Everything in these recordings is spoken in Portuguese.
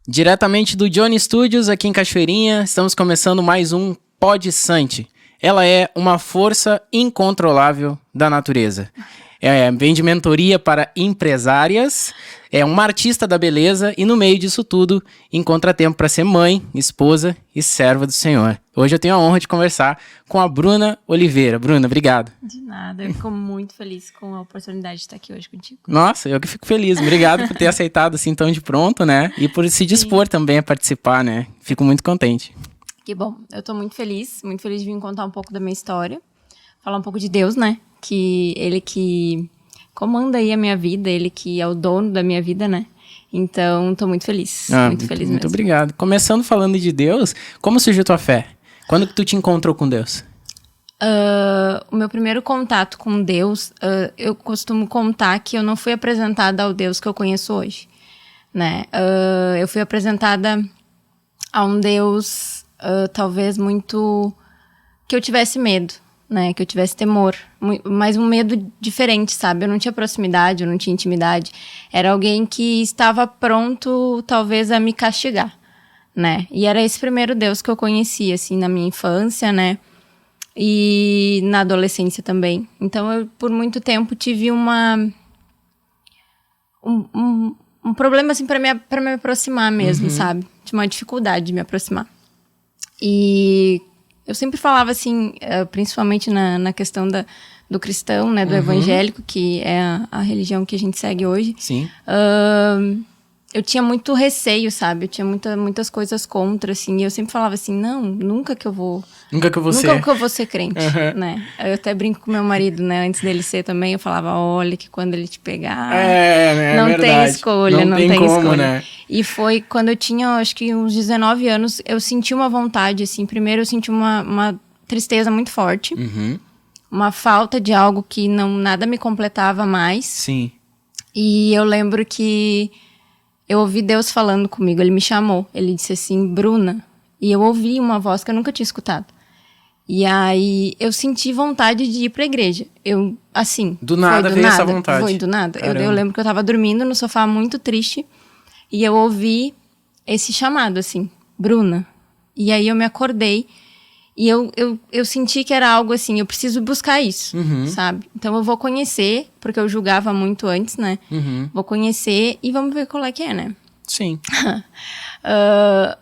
Diretamente do Johnny Studios, aqui em Cachoeirinha, estamos começando mais um Pod Sante. Ela é uma força incontrolável da natureza. Vem de mentoria para empresárias, é uma artista da beleza e no meio disso tudo encontra tempo para ser mãe, esposa e serva do Senhor. Hoje eu tenho a honra de conversar com a Bruna Oliveira. Bruna, obrigado. De nada, eu fico muito feliz com a oportunidade de estar aqui hoje contigo. Nossa, eu que fico feliz. Obrigado por ter aceitado assim tão de pronto, né? E por se dispor também a participar, né? Fico muito contente. Que bom, eu tô muito feliz de vir contar um pouco da minha história, falar um pouco de Deus, né? Que ele que comanda aí a minha vida, ele que é o dono da minha vida, né? Então, tô muito feliz, muito feliz mesmo. Muito obrigado. Começando falando de Deus, como surgiu tua fé? Quando que tu te encontrou com Deus? O meu primeiro contato com Deus, eu costumo contar que eu não fui apresentada ao Deus que eu conheço hoje, né? Eu fui apresentada a um Deus, talvez muito... que eu tivesse medo, né? Que eu tivesse temor, mas um medo diferente, sabe? Eu não tinha proximidade, eu não tinha intimidade. Era alguém que estava pronto, talvez, a me castigar, né? E era esse primeiro Deus que eu conhecia, assim, na minha infância, né? E na adolescência também. Então, eu, por muito tempo, tive um problema, assim, pra me aproximar mesmo, sabe? Tinha uma dificuldade de me aproximar. E eu sempre falava, assim, principalmente na questão do cristão, né? Do evangélico, que é a religião que a gente segue hoje. Sim. Eu tinha muito receio, sabe? Eu tinha muitas coisas contra, assim. E eu sempre falava assim, não, nunca que eu vou ser crente, né? Eu até brinco com meu marido, né? Antes dele ser também, eu falava, olha, que quando ele te pegar... né? Não tem escolha, não tem como, escolha. Né? E foi quando eu tinha, acho que uns 19 anos, eu senti uma vontade, assim. Primeiro eu senti uma tristeza muito forte. Uma falta de algo que nada me completava mais. Sim. E eu lembro que eu ouvi Deus falando comigo, ele me chamou. Ele disse assim, Bruna. E eu ouvi uma voz que eu nunca tinha escutado. E aí, eu senti vontade de ir pra igreja. Eu, assim... Do nada veio essa vontade. Foi do nada. Eu lembro que eu tava dormindo no sofá muito triste. E eu ouvi esse chamado, assim, Bruna. E aí, eu me acordei. E eu senti que era algo assim, eu preciso buscar isso, sabe? Então, eu vou conhecer, porque eu julgava muito antes, né? Vou conhecer e vamos ver qual é que é, né? Sim.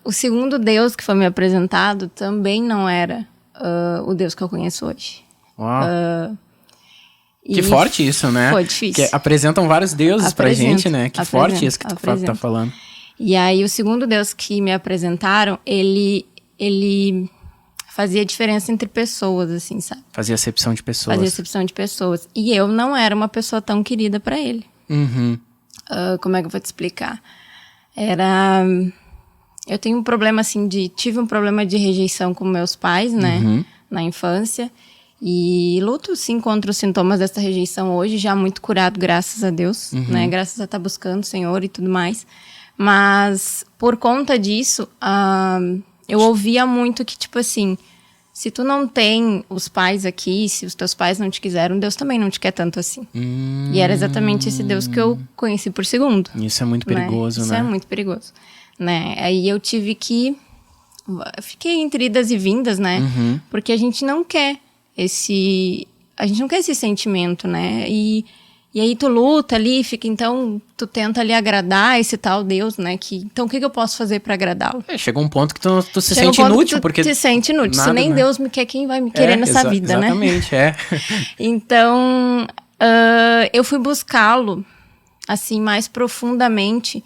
O segundo Deus que foi me apresentado também não era o Deus que eu conheço hoje. Uau. Que forte isso, né? Foi difícil. Que apresentam vários deuses pra gente, né? Que forte isso que tu tá falando. E aí, o segundo Deus que me apresentaram, ele fazia diferença entre pessoas, assim, sabe? Fazia acepção de pessoas. Fazia acepção de pessoas. E eu não era uma pessoa tão querida pra ele. Como é que eu vou te explicar? Eu tenho um problema, assim, tive um problema de rejeição com meus pais, né? Na infância. E luto, sim, contra os sintomas dessa rejeição hoje, já muito curado, graças a Deus, né? Graças a estar buscando o Senhor e tudo mais. Mas, por conta disso, eu ouvia muito que, tipo assim, se tu não tem os pais aqui, se os teus pais não te quiseram, Deus também não te quer tanto assim. E era exatamente esse Deus que eu conheci por segundo. Isso é muito perigoso, né? Isso é muito perigoso. Né? Aí eu tive que... Fiquei entre idas e vindas, né? Porque a gente não quer esse sentimento, né? E aí tu luta ali, então tu tenta ali agradar esse tal Deus, né? Então o que eu posso fazer pra agradá-lo? Chega um ponto que tu se sente inútil, porque... Tu se sente inútil, se nem, né? Deus me quer, quem vai me querer nessa vida, exatamente, né? Exatamente, Então, eu fui buscá-lo, assim, mais profundamente,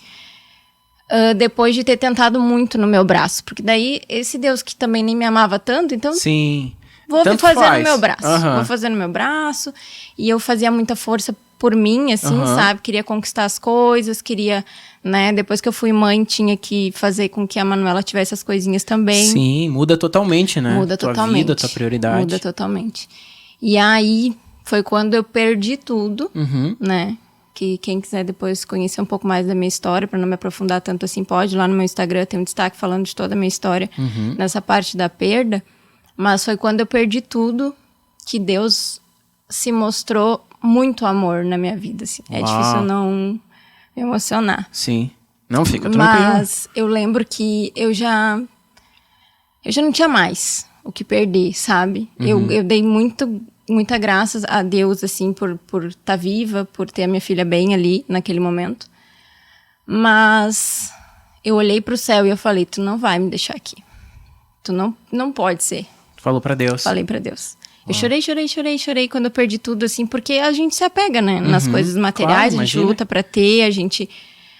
depois de ter tentado muito no meu braço. Porque daí, esse Deus que também nem me amava tanto, então... Sim. Vou fazer no meu braço. Vou fazer no meu braço. E eu fazia muita força por mim, assim, sabe? Queria conquistar as coisas, queria, né? Depois que eu fui mãe, tinha que fazer com que a Manuela tivesse as coisinhas também. Sim, muda totalmente, né? Muda totalmente. Tua vida, tua prioridade. Muda totalmente. E aí, foi quando eu perdi tudo, né? Que quem quiser depois conhecer um pouco mais da minha história, para não me aprofundar tanto assim, pode. Lá no meu Instagram tem um destaque falando de toda a minha história nessa parte da perda. Mas foi quando eu perdi tudo que Deus se mostrou muito amor na minha vida, assim. É difícil não me emocionar. Sim. Não, fica tranquilo. Mas eu lembro que eu já não tinha mais o que perder, sabe? Eu dei muita graças a Deus, assim, por estar viva, por ter a minha filha bem ali naquele momento. Mas eu olhei pro céu e eu falei, tu não vai me deixar aqui. Tu não pode ser. Falou pra Deus. Falei pra Deus. Eu chorei quando eu perdi tudo, assim, porque a gente se apega, né? Nas coisas materiais, claro, a gente imagina. luta pra ter,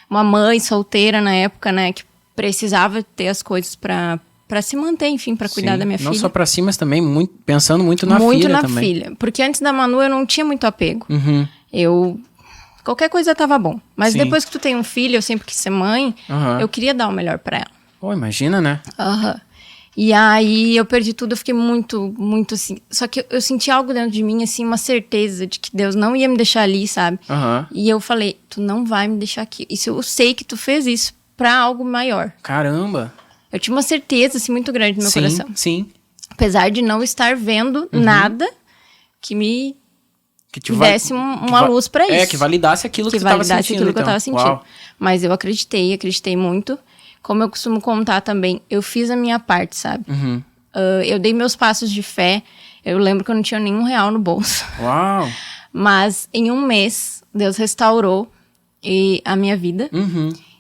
uma mãe solteira na época, né, que precisava ter as coisas pra se manter, enfim, pra cuidar Sim, da minha não filha. só pra si, mas também pensando muito na Muito filha na também. filha. Porque antes da Manu eu não tinha muito apego. Qualquer coisa tava bom. Mas Sim. depois que tu tem um filho, eu sempre quis ser mãe, eu queria dar o melhor pra ela. Pô, imagina, né? E aí eu perdi tudo, eu fiquei muito, muito assim. Só que eu senti algo dentro de mim, assim, uma certeza de que Deus não ia me deixar ali, sabe? E eu falei, tu não vai me deixar aqui. Isso eu sei que tu fez isso pra algo maior. Caramba. Eu tinha uma certeza, assim, muito grande no meu coração. Sim. Apesar de não estar vendo nada que me desse uma luz pra isso. Que validasse aquilo que tu tava sentindo. Que validasse aquilo que eu tava sentindo. Uau. Mas eu acreditei muito. Como eu costumo contar também, eu fiz a minha parte, sabe? Eu dei meus passos de fé. Eu lembro que eu não tinha nenhum real no bolso. Uau. Mas em um mês, Deus restaurou a minha vida.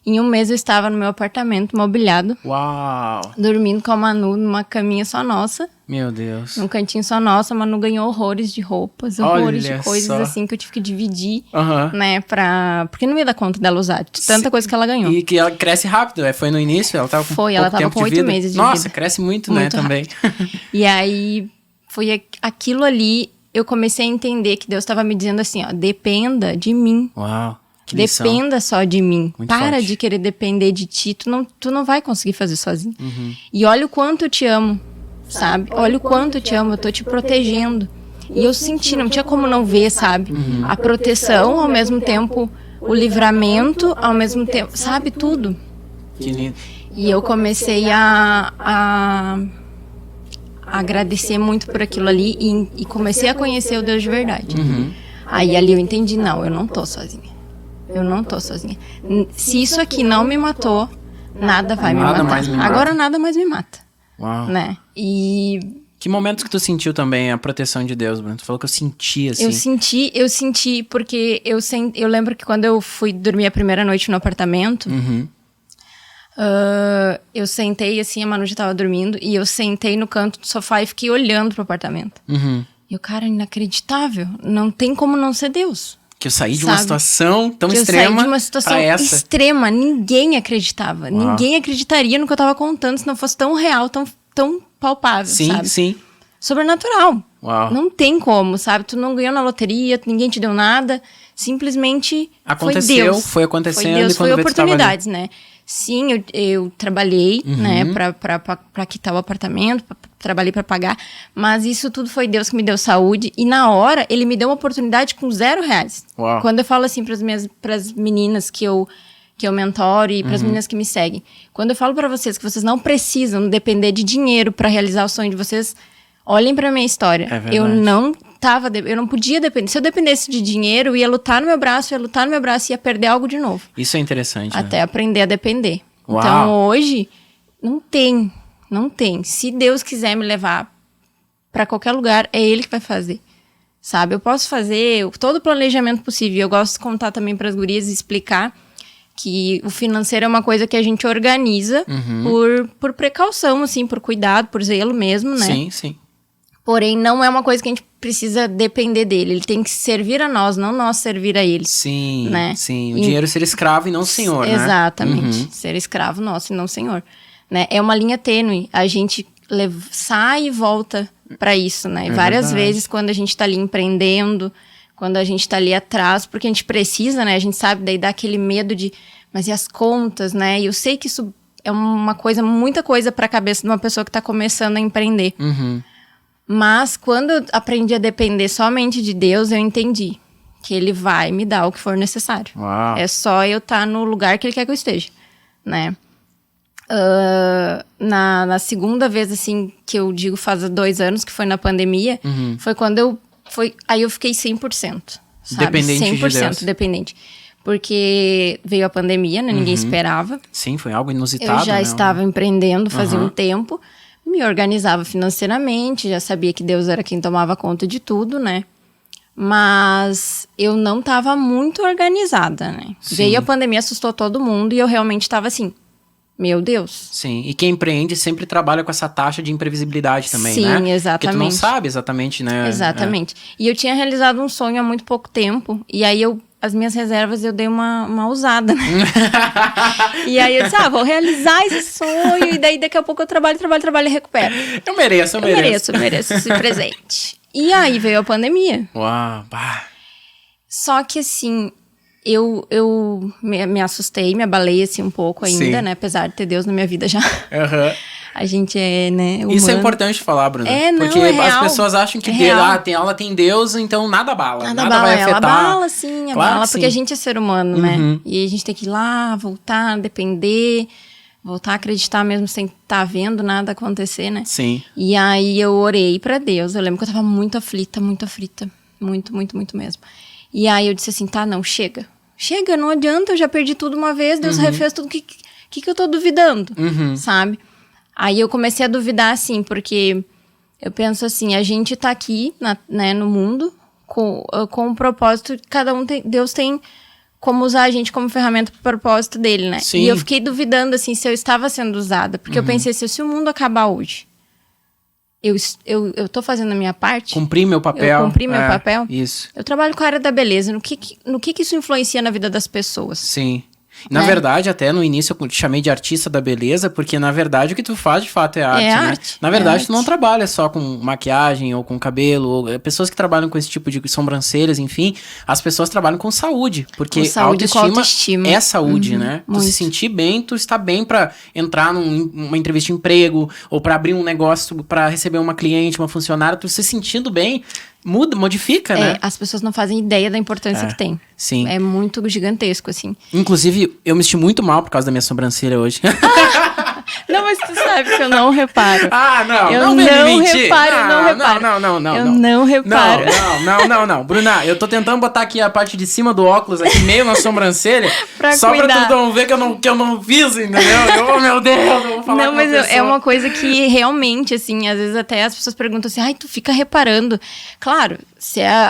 Em um mês eu estava no meu apartamento mobiliado. Uau. Dormindo com a Manu numa caminha só nossa. Meu Deus. Num cantinho só nossa. A Manu ganhou horrores de roupas, horrores de coisas assim que eu tive que dividir, né, porque não ia dar conta dela usar. De tanta coisa que ela ganhou. E que ela cresce rápido, foi no início? Ela tava com pouco ela tava tempo com de 8 vida. meses de Nossa, vida. cresce muito, né, também. E aí, foi aquilo ali, eu comecei a entender que Deus estava me dizendo assim, ó, dependa de mim. Uau, que lição. Dependa só de mim. Muito Para forte. de querer depender de ti, tu não vai conseguir fazer sozinho. E olha o quanto eu te amo, sabe? Olha o quanto eu te amo, eu tô te protegendo. E eu senti, não tinha como não ver, sabe? A proteção, ao mesmo tempo, o livramento, ao mesmo tempo, sabe? Tudo. Que lindo. E eu comecei a agradecer muito por aquilo ali e comecei a conhecer o Deus de verdade. Aí ali eu entendi, não, eu não tô sozinha. Eu não tô sozinha. Se isso aqui não me matou, nada vai me matar. Mais me mata. Agora nada mais me mata. Uau. Né? E Que momentos que tu sentiu também a proteção de Deus, Bruno? Tu falou que eu senti, assim. eu senti porque eu lembro que quando eu fui dormir a primeira noite no apartamento, eu sentei assim, a Manu já tava dormindo, e eu sentei no canto do sofá e fiquei olhando pro apartamento. E eu, cara, inacreditável. Não tem como não ser Deus. Que eu saí de uma situação tão extrema. Eu saí de uma situação extrema. Ninguém acreditava. Uau. Ninguém acreditaria no que eu tava contando se não fosse tão real, tão palpável, sabe? Sim. Sobrenatural. Uau. Não tem como, sabe? Tu não ganhou na loteria, ninguém te deu nada. Simplesmente Aconteceu, foi Deus. foi acontecendo. Foi Deus, e quando foi vê, tu tava ali. oportunidades, né? Sim, eu trabalhei, né, pra quitar o apartamento, trabalhei pra pagar, mas isso tudo foi Deus que me deu saúde, e na hora, ele me deu uma oportunidade com R$0. Uau. Quando eu falo assim pras meninas que eu mentoro e pras meninas que me seguem, quando eu falo pra vocês que vocês não precisam depender de dinheiro pra realizar o sonho de vocês, olhem pra minha história. É verdade. Eu não podia depender. Se eu dependesse de dinheiro, eu ia lutar no meu braço, e ia perder algo de novo. Isso é interessante, né? Até aprender a depender. Uau. Então, hoje, não tem. Se Deus quiser me levar pra qualquer lugar, é Ele que vai fazer. Sabe? Eu posso fazer todo o planejamento possível. Eu gosto de contar também pras gurias e explicar que o financeiro é uma coisa que a gente organiza por precaução, assim, por cuidado, por zelo mesmo, né? Sim. Porém, não é uma coisa que a gente precisa depender dele. Ele tem que servir a nós, não nós servir a ele. Sim, né? sim. O dinheiro ser escravo e não senhor, né? Exatamente. Ser escravo nosso e não senhor. Né? É uma linha tênue. A gente sai e volta para isso, né? E várias vezes, quando a gente tá ali empreendendo, quando a gente tá ali atrás, porque a gente precisa, né? A gente sabe, daí dá aquele medo de... Mas e as contas, né? E eu sei que isso é muita coisa pra cabeça de uma pessoa que tá começando a empreender. Mas quando eu aprendi a depender somente de Deus, eu entendi que Ele vai me dar o que for necessário. Uau. É só eu estar no lugar que Ele quer que eu esteja, né? Na segunda vez, assim, que eu digo faz 2 anos, que foi na pandemia, foi quando aí eu fiquei 100%, sabe? Dependente de Deus. 100% dependente. porque veio a pandemia, né? Ninguém esperava. Sim, foi algo inusitado, Eu já né? estava empreendendo fazia um tempo, me organizava financeiramente, já sabia que Deus era quem tomava conta de tudo, né? Mas eu não estava muito organizada, né? Sim. Veio a pandemia, assustou todo mundo e eu realmente estava assim, meu Deus. Sim, e quem empreende sempre trabalha com essa taxa de imprevisibilidade também, Sim, né? exatamente. Porque tu não sabe exatamente, né? Exatamente. E eu tinha realizado um sonho há muito pouco tempo, e aí as minhas reservas eu dei uma usada, né? E aí eu disse, vou realizar esse sonho, e daí daqui a pouco eu trabalho e recupero. Eu mereço. Eu mereço esse presente. E aí veio a pandemia. Uau, bah. Só que assim, eu me assustei, me abalei assim um pouco ainda, Sim. né? Apesar de ter Deus na minha vida já. Aham. A gente é, né, humano. Isso é importante falar, Bruna. Não, porque é as real. pessoas acham que É Deus, real. ela tem Deus, então nada abala. Nada Nada abala vai afetar. ela. Abala, sim, Claro abala. que Porque sim. a gente é ser humano, né? E a gente tem que ir lá, voltar, depender, voltar a acreditar mesmo sem estar vendo nada acontecer, né? Sim. E aí eu orei pra Deus. Eu lembro que eu tava muito aflita. Muito, muito, muito mesmo. E aí eu disse assim, não, chega. Chega, não adianta, eu já perdi tudo uma vez, Deus refez tudo. O que eu tô duvidando, sabe? Aí eu comecei a duvidar, assim, porque eu penso assim, a gente tá aqui, né, no mundo, com um propósito, Deus tem como usar a gente como ferramenta pro propósito dele, né? Sim. E eu fiquei duvidando, assim, se eu estava sendo usada, porque eu pensei assim, se o mundo acabar hoje, eu tô fazendo a minha parte? Cumprir meu papel. Eu cumpri meu papel? Isso. Eu trabalho com a área da beleza, no que isso influencia na vida das pessoas? Sim. Na Né? verdade, até no início eu te chamei de artista da beleza, porque na verdade o que tu faz de fato é arte, né? arte, Na verdade, é tu não arte. trabalha só com maquiagem ou com cabelo, ou pessoas que trabalham com esse tipo de sobrancelhas, enfim, as pessoas trabalham com saúde, porque Com saúde, com autoestima. é saúde, né? Tu se muito. sentir bem, tu está bem pra entrar numa entrevista de emprego, ou pra abrir um negócio, pra receber uma cliente, uma funcionária, tu se sentindo bem, modifica, né? As pessoas não fazem ideia da importância que tem. Sim. É muito gigantesco, assim. Inclusive, eu me senti muito mal por causa da minha sobrancelha hoje. Não, mas tu sabe que eu não reparo. Não. Eu Não vem me não mentir. reparo, eu não reparo. Não. Eu não reparo. Não. Bruna, eu tô tentando botar aqui a parte de cima do óculos, aqui meio na sobrancelha, Pra só cuidar. pra tu não ver que eu não fiz, entendeu? Oh, meu Deus, eu vou falar Não, com mas uma pessoa. é uma coisa que realmente, assim, às vezes até as pessoas perguntam assim, tu fica reparando. Claro,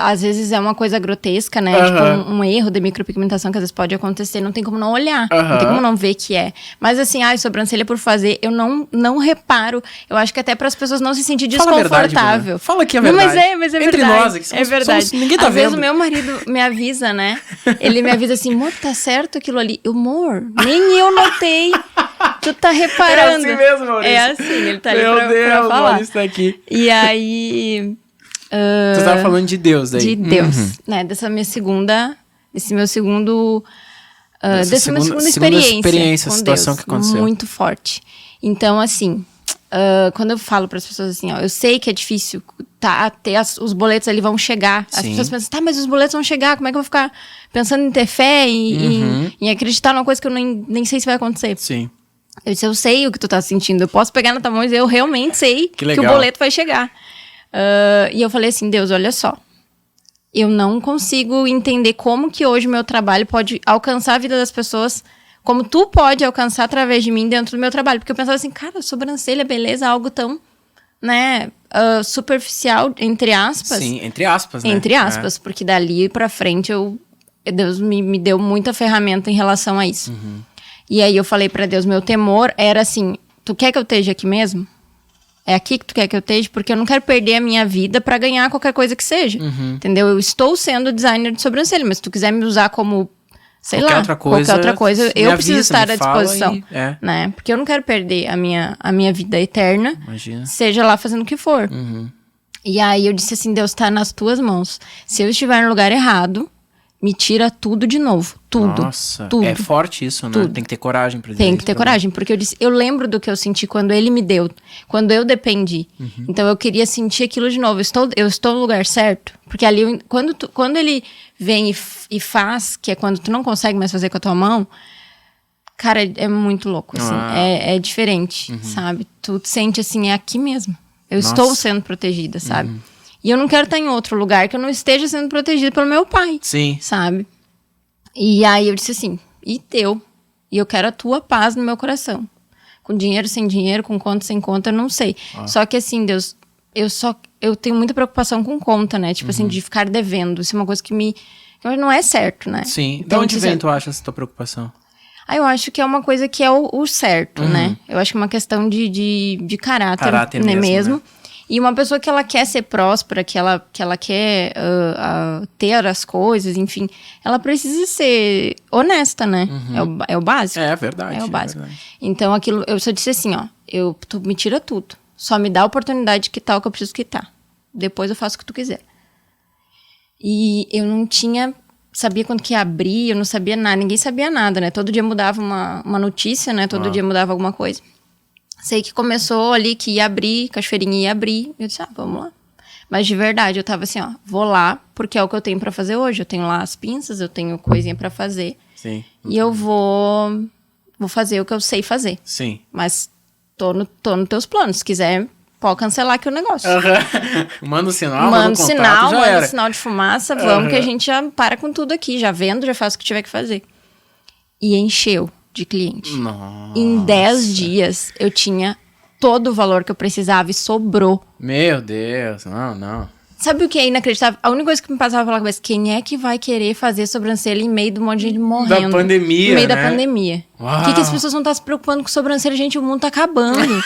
às vezes é uma coisa grotesca, né? Tipo, um erro de micropigmentação que às vezes pode acontecer, não tem como não olhar, não tem como não ver que é. Mas assim, sobrancelha por fazer, eu não reparo. Eu acho que até para as pessoas não se sentir Fala a verdade, desconfortável. Bruna. Fala que é Não, verdade. mas é Entre verdade. nós aqui, é verdade. ninguém tá às vendo. vezes o meu marido me avisa, né? Ele me avisa assim, amor, tá certo aquilo ali. Amor, nem eu notei. Tu tá reparando. É assim mesmo, Maurício. É assim, ele tá ali Meu pra Deus, falar. Maurício tá aqui. E aí... Tu tava falando de Deus daí. De Deus, né? Desse meu segundo... dessa minha segunda experiência com situação Deus, que aconteceu. muito forte. Então, assim, quando eu falo para as pessoas assim, eu sei que é difícil, os boletos ali vão chegar. As Sim. pessoas pensam, mas os boletos vão chegar, como é que eu vou ficar pensando em ter fé e em acreditar numa coisa que eu nem sei se vai acontecer? Sim. Eu disse, eu sei o que tu tá sentindo, eu posso pegar na tua mão e dizer, eu realmente sei que legal. o boleto vai chegar. E eu falei assim, Deus, olha só, eu não consigo entender como que hoje o meu trabalho pode alcançar a vida das pessoas, como tu pode alcançar através de mim dentro do meu trabalho. Porque eu pensava assim, cara, sobrancelha, beleza, algo tão, né, superficial, entre aspas. Sim, entre aspas, né? Entre aspas, porque dali pra frente Deus me deu muita ferramenta em relação a isso. E aí eu falei pra Deus, meu temor era assim, tu quer que eu esteja aqui mesmo? É aqui que tu quer que eu esteja? Porque eu não quero perder a minha vida pra ganhar qualquer coisa que seja. Entendeu? Eu estou sendo designer de sobrancelha, mas se tu quiser me usar como, sei lá, qualquer outra coisa, eu preciso estar à disposição. Né? Porque eu não quero perder a minha vida eterna, Imagina. seja lá fazendo o que for. E aí eu disse assim, Deus, tá nas tuas mãos. Se eu estiver no lugar errado, me tira tudo de novo. Tudo. Nossa, tudo. é forte isso, né? Tudo. Tem que ter coragem pra dizer Tem isso que ter pra coragem, porque eu lembro do que eu senti quando ele me deu, quando eu dependi. Então eu queria sentir aquilo de novo. Eu estou no lugar certo? Porque ali, quando ele vem e faz, que é quando tu não consegue mais fazer com a tua mão, cara, é muito louco, assim. É diferente, sabe? Tu te sente assim, é aqui mesmo. Eu estou sendo protegida, sabe? E eu não quero estar em outro lugar que eu não esteja sendo protegida pelo meu pai. Sim. Sabe? E aí eu disse assim, e deu. E eu quero a tua paz no meu coração. Com dinheiro, sem dinheiro, com conta, sem conta, eu não sei. Só que assim, Deus, eu tenho muita preocupação com conta, né? Tipo assim, de ficar devendo. Isso é uma coisa que não é certo, né? Sim. Então, de onde vem, tu acha, essa tua preocupação? Eu acho que é uma coisa que é o certo, né? Eu acho que é uma questão de caráter né, mesmo. Né? E uma pessoa que ela quer ser próspera, que ela quer ter as coisas, enfim, ela precisa ser honesta, né? É o básico. É verdade. É o básico. Verdade. Então, eu só disse assim, ó, tu me tira tudo. Só me dá a oportunidade de quitar o que eu preciso quitar. Depois eu faço o que tu quiser. E eu não sabia quando que ia abrir, eu não sabia nada, ninguém sabia nada, né? Todo dia mudava uma notícia, né? Todo dia mudava alguma coisa. Sei que começou ali que ia abrir, Cachoeirinha ia abrir. Eu disse, vamos lá. Mas de verdade, eu tava assim, ó, vou lá, porque é o que eu tenho pra fazer hoje. Eu tenho lá as pinças, eu tenho coisinha pra fazer. Sim. E eu vou fazer o que eu sei fazer. Sim. Mas tô nos teus planos. Se quiser, pode cancelar aqui o negócio. Manda um sinal, manda um sinal, manda um sinal de fumaça, vamos que a gente já para com tudo aqui. Já vendo, já faço o que tiver que fazer. E encheu de cliente. Nossa. Em 10 dias, eu tinha todo o valor que eu precisava e sobrou. Meu Deus, não. Sabe o que é inacreditável? A única coisa que me passava pela cabeça, quem é que vai querer fazer sobrancelha em meio de um monte de gente morrendo? Da pandemia, No meio né? da pandemia. Por que as pessoas não estão se preocupando com sobrancelha? Gente, o mundo tá acabando.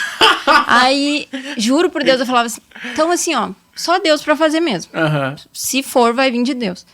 Aí, juro por Deus, eu falava assim, então assim, ó, só Deus pra fazer mesmo. Se for, vai vir de Deus.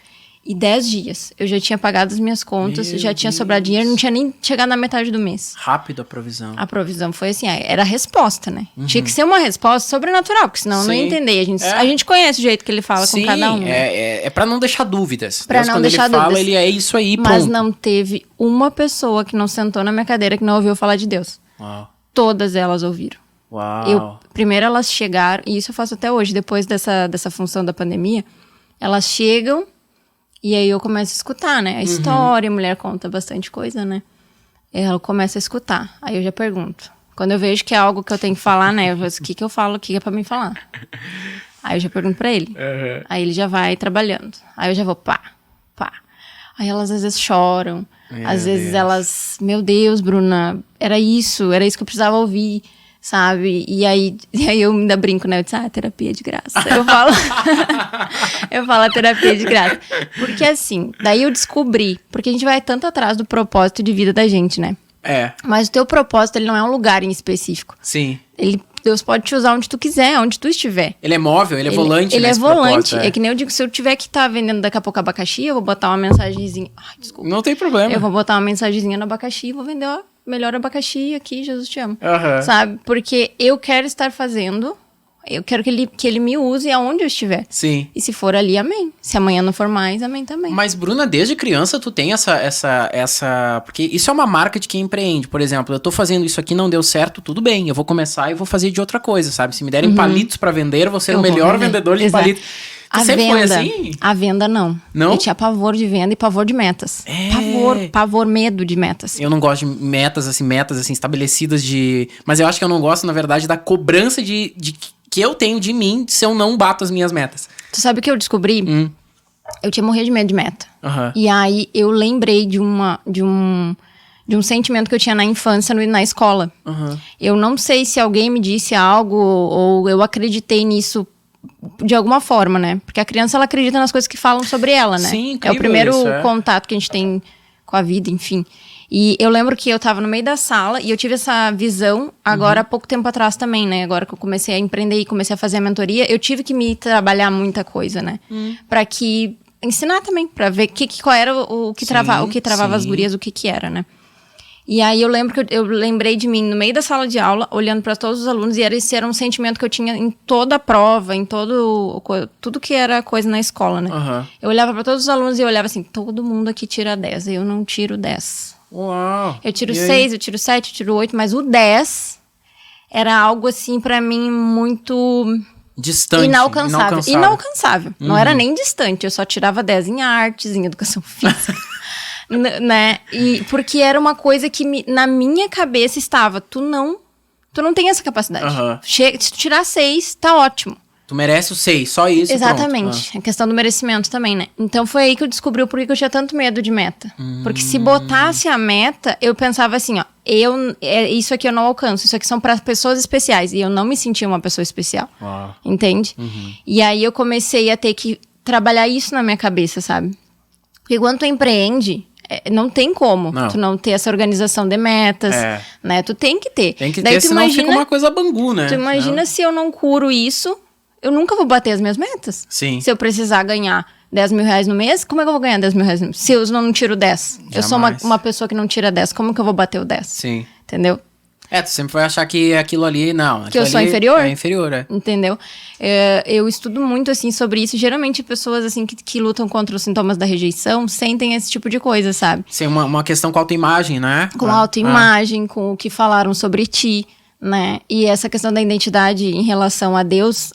E 10 dias, eu já tinha pagado as minhas contas, já tinha sobrado dinheiro, não tinha nem chegado na metade do mês. Rápido a provisão. A provisão foi assim, era a resposta, né? Tinha que ser uma resposta sobrenatural, porque senão eu não ia entender. A gente conhece o jeito que ele fala com cada um. Né? É pra não deixar dúvidas. Pra Deus, não quando deixar ele fala, dúvidas. ele é isso aí, pronto. Mas não teve uma pessoa que não sentou na minha cadeira que não ouviu falar de Deus. Uau. Todas elas ouviram. Uau. Primeiro elas chegaram, e isso eu faço até hoje, depois dessa função da pandemia, elas chegam e aí eu começo a escutar, né? A história, a mulher conta bastante coisa, né? Ela começa a escutar. Aí eu já pergunto. Quando eu vejo que é algo que eu tenho que falar, né? Eu falo assim, o que eu falo, o que é pra mim falar? Aí eu já pergunto pra ele. Aí ele já vai trabalhando. Aí eu já vou pá. Aí elas às vezes choram. Às vezes elas... Meu Deus, Bruna, era isso que eu precisava ouvir. Sabe? E aí eu ainda brinco, né? Eu disse, terapia de graça. Eu falo a terapia de graça. Porque assim, daí eu descobri, porque a gente vai tanto atrás do propósito de vida da gente, né? Mas o teu propósito, ele não é um lugar em específico. Sim. Deus pode te usar onde tu quiser, onde tu estiver. Ele é móvel, ele é volante. Ele é volante. É que nem eu digo, se eu tiver que estar vendendo daqui a pouco abacaxi, eu vou botar uma mensagenzinha. Desculpa. Não tem problema. Eu vou botar uma mensagenzinha no abacaxi e vou vender o melhor abacaxi aqui, Jesus te ama. Sabe? Porque eu quero estar fazendo, eu quero que ele me use aonde eu estiver. Sim. E se for ali, amém. Se amanhã não for mais, amém também. Mas, Bruna, desde criança tu tem essa... Porque isso é uma marca de quem empreende. Por exemplo, eu tô fazendo isso aqui, não deu certo, tudo bem. Eu vou começar e vou fazer de outra coisa, sabe? Se me derem palitos pra vender, eu vou ser o melhor vendedor de palitos. Tu sempre foi assim? A venda, não. Não? Eu tinha pavor de venda e pavor de metas. Pavor, medo de metas. Eu não gosto de metas assim, estabelecidas de... Mas eu acho que eu não gosto, na verdade, da cobrança de que eu tenho de mim se eu não bato as minhas metas. Tu sabe o que eu descobri? Eu tinha morrido de medo de meta. E aí, eu lembrei de um sentimento que eu tinha na infância, na escola. Eu não sei se alguém me disse algo ou eu acreditei nisso de alguma forma, né? Porque a criança, ela acredita nas coisas que falam sobre ela, né? Sim, é o primeiro isso, contato que a gente tem com a vida, enfim. E eu lembro que eu tava no meio da sala e eu tive essa visão agora há pouco tempo atrás também, né? Agora que eu comecei a empreender e comecei a fazer a mentoria, eu tive que me trabalhar muita coisa, né? Pra ensinar também, pra ver qual era o que travava as gurias, o que era, né? E aí eu lembro que eu lembrei de mim no meio da sala de aula, olhando para todos os alunos, e esse era um sentimento que eu tinha em toda a prova, em tudo que era coisa na escola, né? Eu olhava para todos os alunos e eu olhava assim, todo mundo aqui tira 10, eu não tiro 10. Uau! Eu tiro 6, eu tiro 7, eu tiro 8, mas o 10 era algo assim para mim muito... Distante. Inalcançável. Não era nem distante, eu só tirava 10 em artes, em educação física. Né? E porque era uma coisa que na minha cabeça estava, tu não tem essa capacidade. Se tu tirar 6, tá ótimo. Tu merece o 6, só isso. Exatamente. A questão do merecimento também, né? Então foi aí que eu descobri o porquê que eu tinha tanto medo de meta. Porque se botasse a meta, eu pensava assim, ó, isso aqui eu não alcanço, isso aqui são para pessoas especiais. E eu não me sentia uma pessoa especial. Uau. Entende? E aí eu comecei a ter que trabalhar isso na minha cabeça, sabe? Porque quando tu empreende, não tem como tu não ter essa organização de metas, né? Tu tem que ter. Tem que Daí ter, senão fica uma coisa bangu, né? Tu imagina se eu não curo isso, eu nunca vou bater as minhas metas. Sim. Se eu precisar ganhar 10 mil reais no mês, como é que eu vou ganhar 10 mil reais no mês? Se eu não tiro 10. Jamais. Eu sou uma pessoa que não tira 10, como que eu vou bater o 10? Sim. Entendeu? Tu sempre vai achar que aquilo ali, não. Que eu sou inferior? É inferior, Entendeu? Eu estudo muito, assim, sobre isso. Geralmente, pessoas, assim, que lutam contra os sintomas da rejeição sentem esse tipo de coisa, sabe? Sim, uma questão com autoimagem, né? Com autoimagem, com o que falaram sobre ti, né? E essa questão da identidade em relação a Deus,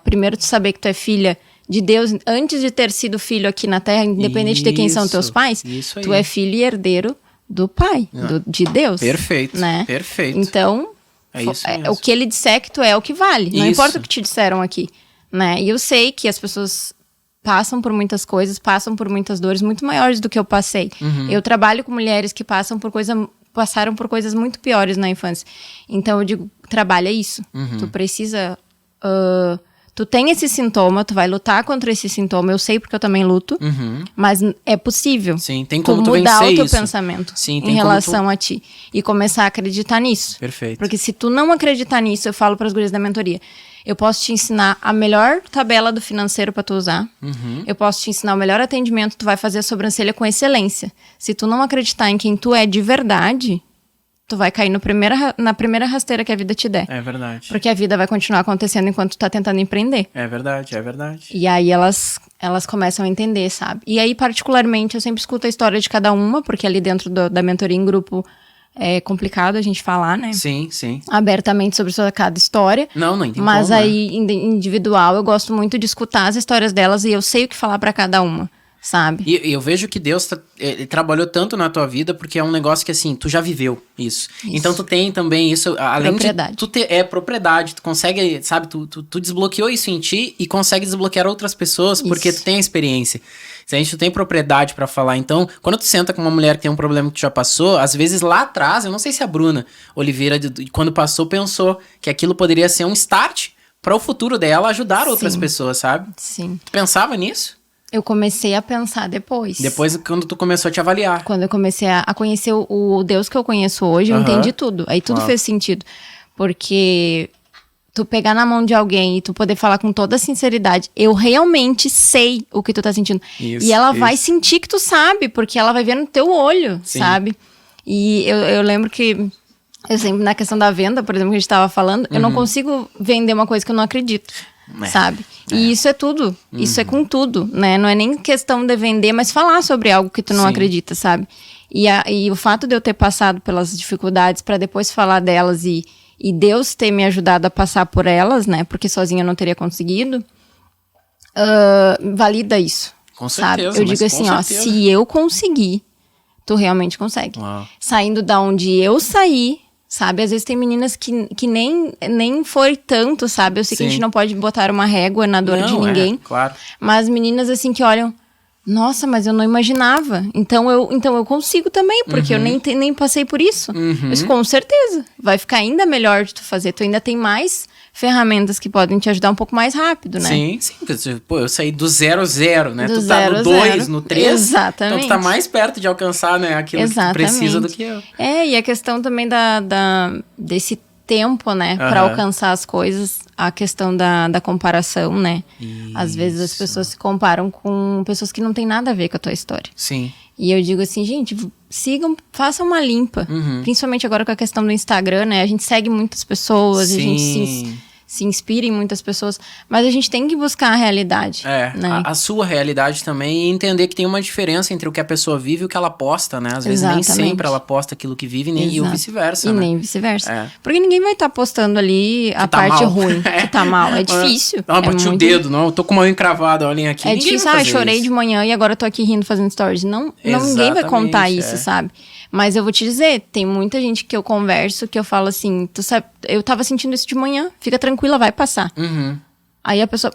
primeiro tu saber que tu é filha de Deus, antes de ter sido filho aqui na Terra, independente de quem são teus pais, tu é filho e herdeiro do Pai, de Deus. Perfeito, né? Perfeito. Então, o que ele disser que tu é o que vale. Não importa o que te disseram aqui, né? E eu sei que as pessoas passam por muitas coisas, passam por muitas dores muito maiores do que eu passei. Eu trabalho com mulheres que passaram por coisas muito piores na infância. Então, eu digo, trabalha isso. Tu precisa... tu tem esse sintoma, tu vai lutar contra esse sintoma. Eu sei porque eu também luto. Mas é possível. Sim, tem como tu mudar vencer o teu isso. pensamento Sim, tem em relação a ti. E começar a acreditar nisso. Perfeito. Porque se tu não acreditar nisso, eu falo para as gurias da mentoria, eu posso te ensinar a melhor tabela do financeiro para tu usar. Eu posso te ensinar o melhor atendimento, tu vai fazer a sobrancelha com excelência. Se tu não acreditar em quem tu é de verdade, tu vai cair na primeira rasteira que a vida te der. É verdade. Porque a vida vai continuar acontecendo enquanto tu tá tentando empreender. É verdade, é verdade. E aí elas começam a entender, sabe? E aí, particularmente, eu sempre escuto a história de cada uma, porque ali dentro da mentoria em grupo é complicado a gente falar, né? Sim, sim. Abertamente sobre cada história. Não tem Mas como, aí, individual, eu gosto muito de escutar as histórias delas e eu sei o que falar pra cada uma, sabe? E eu vejo que Deus ele trabalhou tanto na tua vida porque é um negócio que, assim, tu já viveu isso. Então, tu tem também isso, além propriedade. de tu ter... propriedade. Tu consegue, sabe, tu desbloqueou isso em ti e consegue desbloquear outras pessoas porque tu tem a experiência. A gente tem propriedade pra falar. Então, quando tu senta com uma mulher que tem um problema que tu já passou, às vezes lá atrás, eu não sei se a Bruna Oliveira, quando passou, pensou que aquilo poderia ser um start para o futuro dela ajudar outras pessoas, sabe? Sim. Tu pensava nisso? Eu comecei a pensar depois. Depois, quando tu começou a te avaliar. Quando eu comecei a conhecer o Deus que eu conheço hoje, eu entendi tudo. Aí tudo fez sentido. Porque tu pegar na mão de alguém e tu poder falar com toda sinceridade, eu realmente sei o que tu tá sentindo. E ela vai sentir que tu sabe, porque ela vai ver no teu olho, sabe? E eu lembro que eu sempre, na questão da venda, por exemplo, que a gente tava falando, eu não consigo vender uma coisa que eu não acredito. Sabe? E isso é tudo. Isso é com tudo, né? Não é nem questão de vender, mas falar sobre algo que tu não acredita, sabe? E o fato de eu ter passado pelas dificuldades para depois falar delas e Deus ter me ajudado a passar por elas, né? Porque sozinha eu não teria conseguido, valida isso. Com sabe? certeza. Eu digo assim, ó, se eu conseguir, tu realmente consegue. Uau. Saindo da onde eu saí, sabe? Às vezes tem meninas que nem foi tanto, sabe? Eu sei que a gente não pode botar uma régua na dor de ninguém. Claro. Mas meninas assim que olham, nossa, mas eu não imaginava. Então eu consigo também, porque eu nem passei por isso. Mas com certeza, vai ficar ainda melhor de tu fazer. Tu ainda tem mais ferramentas que podem te ajudar um pouco mais rápido, né? Sim. Pô, eu saí do 0 a 0, né? Do tu tá no 2, no 3. Exatamente. Então tu tá mais perto de alcançar, né? Aquilo que tu precisa do que eu. E a questão também desse tempo, né? Pra alcançar as coisas. A questão da comparação, né? Isso. Às vezes as pessoas se comparam com pessoas que não tem nada a ver com a tua história. Sim. E eu digo assim, gente, sigam, façam uma limpa. Principalmente agora com a questão do Instagram, né? A gente segue muitas pessoas, a gente se inspira em muitas pessoas, mas a gente tem que buscar a realidade. Né? A sua realidade também e entender que tem uma diferença entre o que a pessoa vive e o que ela posta, né? Às vezes nem sempre ela posta aquilo que vive e o vice-versa, né? Nem vice-versa. Porque ninguém vai estar postando ali a parte ruim, que tá mal. É difícil. Não, bati o dedo, não. Eu tô com uma unha encravada, olhem aqui. É difícil, chorei de manhã e agora tô aqui rindo, fazendo stories. Não, ninguém vai contar isso, sabe? Mas eu vou te dizer, tem muita gente que eu converso que eu falo assim, tu sabe, eu tava sentindo isso de manhã, fica tranquila, vai passar. Aí a pessoa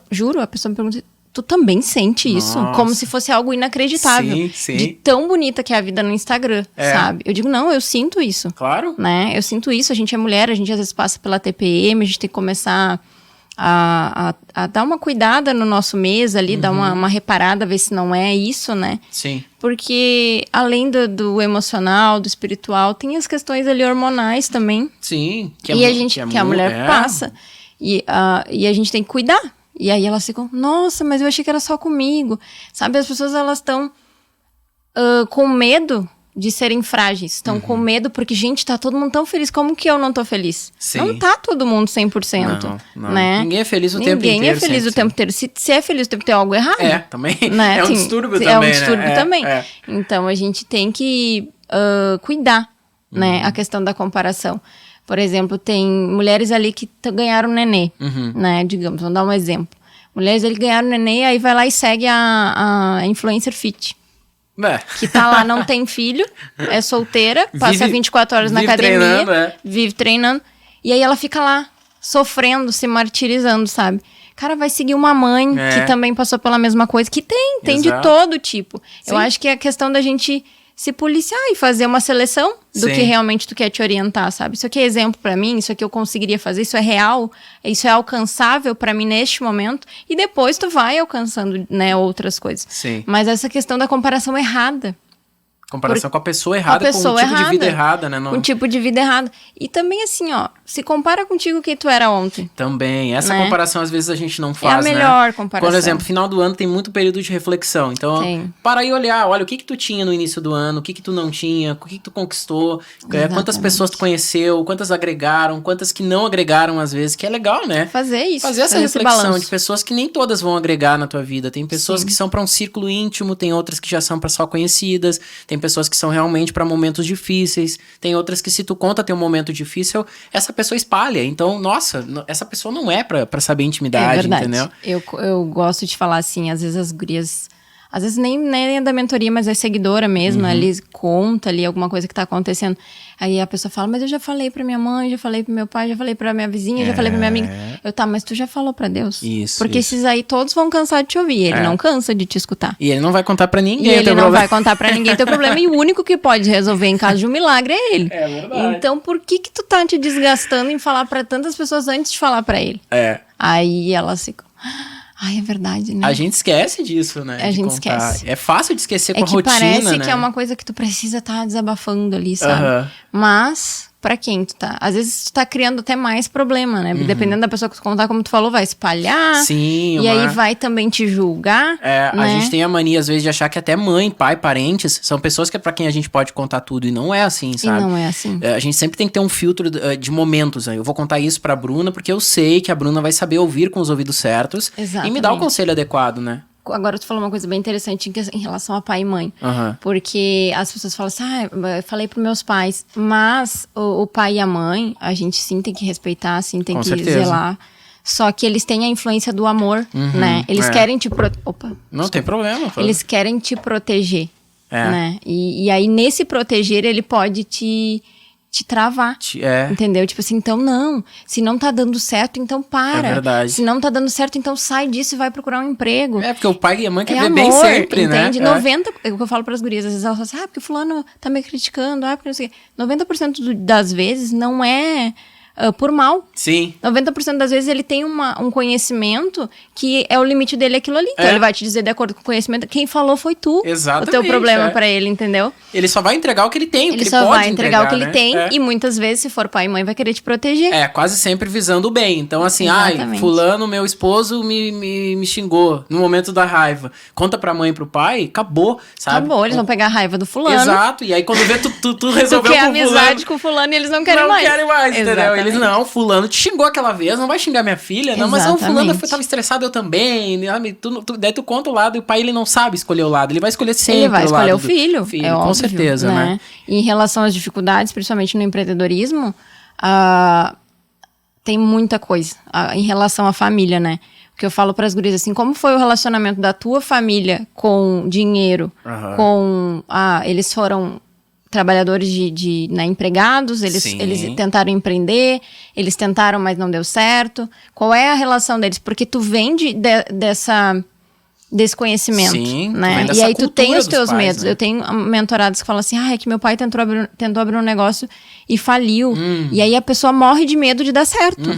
me pergunta, tu também sente isso? Nossa. Como se fosse algo inacreditável. Sim, sim. De tão bonita que é a vida no Instagram, sabe? Eu digo, não, eu sinto isso. Claro. Né? Eu sinto isso, a gente é mulher, a gente às vezes passa pela TPM, a gente tem que começar a dar uma cuidada no nosso mês ali, dar uma reparada, ver se não é isso, né? Sim. Porque além do emocional, do espiritual, tem as questões ali hormonais também. Sim. Que a mulher passa. E a gente tem que cuidar. E aí elas ficam, nossa, mas eu achei que era só comigo. Sabe, as pessoas elas estão com medo de serem frágeis. Estão com medo porque, gente, tá todo mundo tão feliz. Como que eu não tô feliz? Sim. Não tá todo mundo 100%. Não. Né? Ninguém é feliz o tempo inteiro. Ninguém é feliz o tempo inteiro. Se é feliz o tempo inteiro, tem algo errado. Também. Né? É um distúrbio também, É um distúrbio também. É. Então, a gente tem que cuidar, né? A questão da comparação. Por exemplo, tem mulheres ali que ganharam nenê, né? Digamos, vamos dar um exemplo. Mulheres ali que ganharam nenê, aí vai lá e segue a influencer fit. Que tá lá, não tem filho, é solteira, passa 24 horas na academia, vive treinando. E aí ela fica lá, sofrendo, se martirizando, sabe? Cara, vai seguir uma mãe que também passou pela mesma coisa, que tem de todo tipo. Sim. Eu acho que é a questão da gente se policiar e fazer uma seleção do que realmente tu quer te orientar, sabe? Isso aqui é exemplo pra mim, isso aqui eu conseguiria fazer, isso é real, isso é alcançável pra mim neste momento, e depois tu vai alcançando, né, outras coisas. Sim. Mas essa questão da comparação errada. Comparação com a pessoa errada, com o tipo de vida errada, né? Com o tipo de vida errada. E também assim, ó, se compara contigo quem tu era ontem. Também. Essa comparação, às vezes, a gente não faz, né? É a melhor comparação. Por exemplo, final do ano tem muito período de reflexão. Então, para aí olhar, olha, o que tu tinha no início do ano, o que tu não tinha, o que tu conquistou, quantas pessoas tu conheceu, quantas agregaram, quantas que não agregaram, às vezes, que é legal, né? Fazer isso. Fazer essa reflexão de pessoas que nem todas vão agregar na tua vida. Tem pessoas que são para um círculo íntimo, tem outras que já são para só conhecidas, tem pessoas que são realmente para momentos difíceis, tem outras que se tu conta ter um momento difícil, essa pessoa espalha. Então, nossa, essa pessoa não é pra saber intimidade, entendeu? Eu gosto de falar assim, às vezes as gurias, às vezes nem é da mentoria, mas é seguidora mesmo, ali conta ali alguma coisa que tá acontecendo. Aí a pessoa fala, mas eu já falei pra minha mãe, já falei pro meu pai, já falei pra minha vizinha, já falei pra minha amiga. Mas tu já falou pra Deus? Isso. Porque esses aí todos vão cansar de te ouvir, ele não cansa de te escutar. E ele não vai contar pra ninguém. E ele não vai contar pra ninguém teu problema, e o único que pode resolver em caso de um milagre é ele. É verdade. Então por que tu tá te desgastando em falar pra tantas pessoas antes de falar pra ele? Aí elas ficam... Ai, é verdade, né? A gente esquece disso, né? A gente esquece. É fácil de esquecer com a rotina, né? Parece né? que é uma coisa que tu precisa estar desabafando ali, sabe? Mas, pra quem tu tá? Às vezes tu tá criando até mais problema, né? Dependendo da pessoa que tu contar, como tu falou, vai espalhar. Sim. E aí vai também te julgar, né? A gente tem a mania, às vezes, de achar que até mãe, pai, parentes, são pessoas que é pra quem a gente pode contar tudo. E não é assim, sabe? E não é assim. A gente sempre tem que ter um filtro de momentos. Né? Eu vou contar isso pra Bruna, porque eu sei que a Bruna vai saber ouvir com os ouvidos certos. Exatamente. E me dar o conselho adequado, né? Agora tu falou uma coisa bem interessante em relação a pai e mãe. Porque as pessoas falam assim, eu falei pros meus pais. Mas o pai e a mãe, a gente sim tem que respeitar, sim tem que zelar. Só que eles têm a influência do amor, né? Eles querem te Não tem problema. Eles querem te proteger, né? E aí, nesse proteger, ele pode te travar, entendeu? Tipo assim, então não, se não tá dando certo, então para. É verdade. Se não tá dando certo, então sai disso e vai procurar um emprego. Porque o pai e a mãe querem ver amor, bem sempre, entende? né? 90%, é o que eu falo pras gurias, às vezes elas falam assim, porque fulano tá me criticando, porque não sei o quê. 90% das vezes não é por mal. Sim. 90% das vezes ele tem um conhecimento que é o limite dele aquilo ali. Então ele vai te dizer de acordo com o conhecimento. Quem falou foi tu. Exatamente. O teu problema pra ele, entendeu? Ele só vai entregar o que ele tem, o que ele pode entregar. Ele só vai entregar o que ele né? tem. E muitas vezes, se for pai e mãe, vai querer te proteger. Quase sempre visando o bem. Então assim, Exatamente. fulano, meu esposo, me xingou no momento da raiva. Conta pra mãe e pro pai, acabou, sabe? Acabou, eles vão pegar a raiva do fulano. Exato. E aí quando vê, tu resolveu tu quer amizade com o fulano e eles não querem mais. Não querem mais, entendeu? Exatamente. Eles, não, fulano te xingou aquela vez, não vai xingar minha filha. Não, mas o fulano tava estressado, eu também. Daí tu conta o lado e o pai, ele não sabe escolher o lado. Ele vai escolher sempre ele vai escolher o filho, filho, é com óbvio, certeza, né? E em relação às dificuldades, principalmente no empreendedorismo, tem muita coisa em relação à família, né? O que eu falo para as gurias, assim, como foi o relacionamento da tua família com dinheiro, com... eles foram trabalhadores né, empregados, eles tentaram empreender, eles tentaram, mas não deu certo. Qual é a relação deles? Porque tu vem desse conhecimento, Sim, né? E aí tu tem os teus medos. Né? Eu tenho mentorados que falam assim, é que meu pai tentou abrir um negócio e faliu. E aí a pessoa morre de medo de dar certo.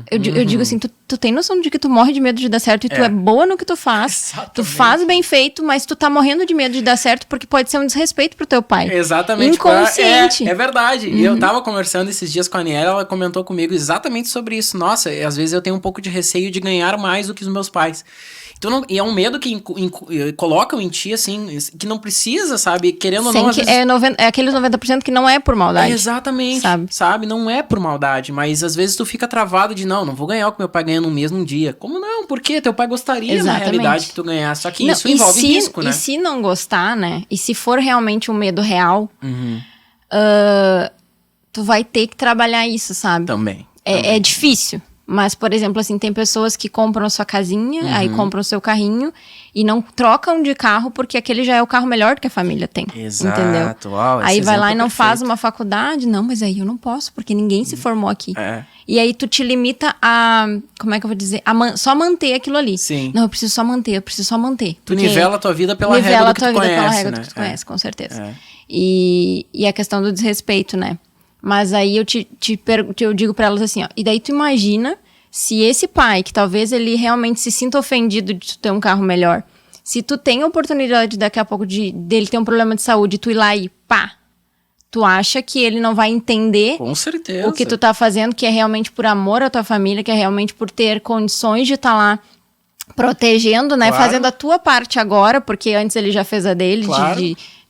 Eu digo assim, tu tem noção de que tu morre de medo de dar certo e tu é boa no que tu faz. Exatamente. Tu faz bem feito, mas tu tá morrendo de medo de dar certo porque pode ser um desrespeito pro teu pai. Exatamente. Inconsciente. É verdade. E eu tava conversando esses dias com a Aniela, ela comentou comigo exatamente sobre isso. Nossa, às vezes eu tenho um pouco de receio de ganhar mais do que os meus pais. Então, e é um medo que colocam em ti, assim, que não precisa, sabe? Querendo ou não, às vezes... É aqueles 90% que não é por maldade. Exatamente, sabe? Não é por maldade, mas às vezes tu fica travado de, não vou ganhar o que meu pai ganha no mesmo dia. Como não? Por quê? Teu pai gostaria, na realidade, que tu ganhasse. Só que isso envolve risco, né? E se não gostar, né? E se for realmente um medo real, tu vai ter que trabalhar isso, sabe? Também. É difícil. Mas, por exemplo, assim, tem pessoas que compram a sua casinha, aí compram o seu carrinho e não trocam de carro porque aquele já é o carro melhor que a família tem. Exato. Entendeu? Uau, aí vai lá e não perfeito. faz uma faculdade. Não, mas aí eu não posso, porque ninguém se formou aqui. E aí tu te limita a, como é que eu vou dizer? Só manter aquilo ali. Sim. Não, eu preciso só manter. Tu nivela a tua vida pela regra que tu conhece, pela regra que tu conhece, com certeza. E a questão do desrespeito, né? Mas aí eu digo pra elas assim, ó, e daí tu imagina se esse pai, que talvez ele realmente se sinta ofendido de tu ter um carro melhor, se tu tem a oportunidade daqui a pouco dele ter um problema de saúde, tu ir lá e pá, tu acha que ele não vai entender com certeza o que tu tá fazendo, que é realmente por amor à tua família, que é realmente por ter condições de estar lá protegendo, né? Claro. Fazendo a tua parte agora, porque antes ele já fez a dele, claro.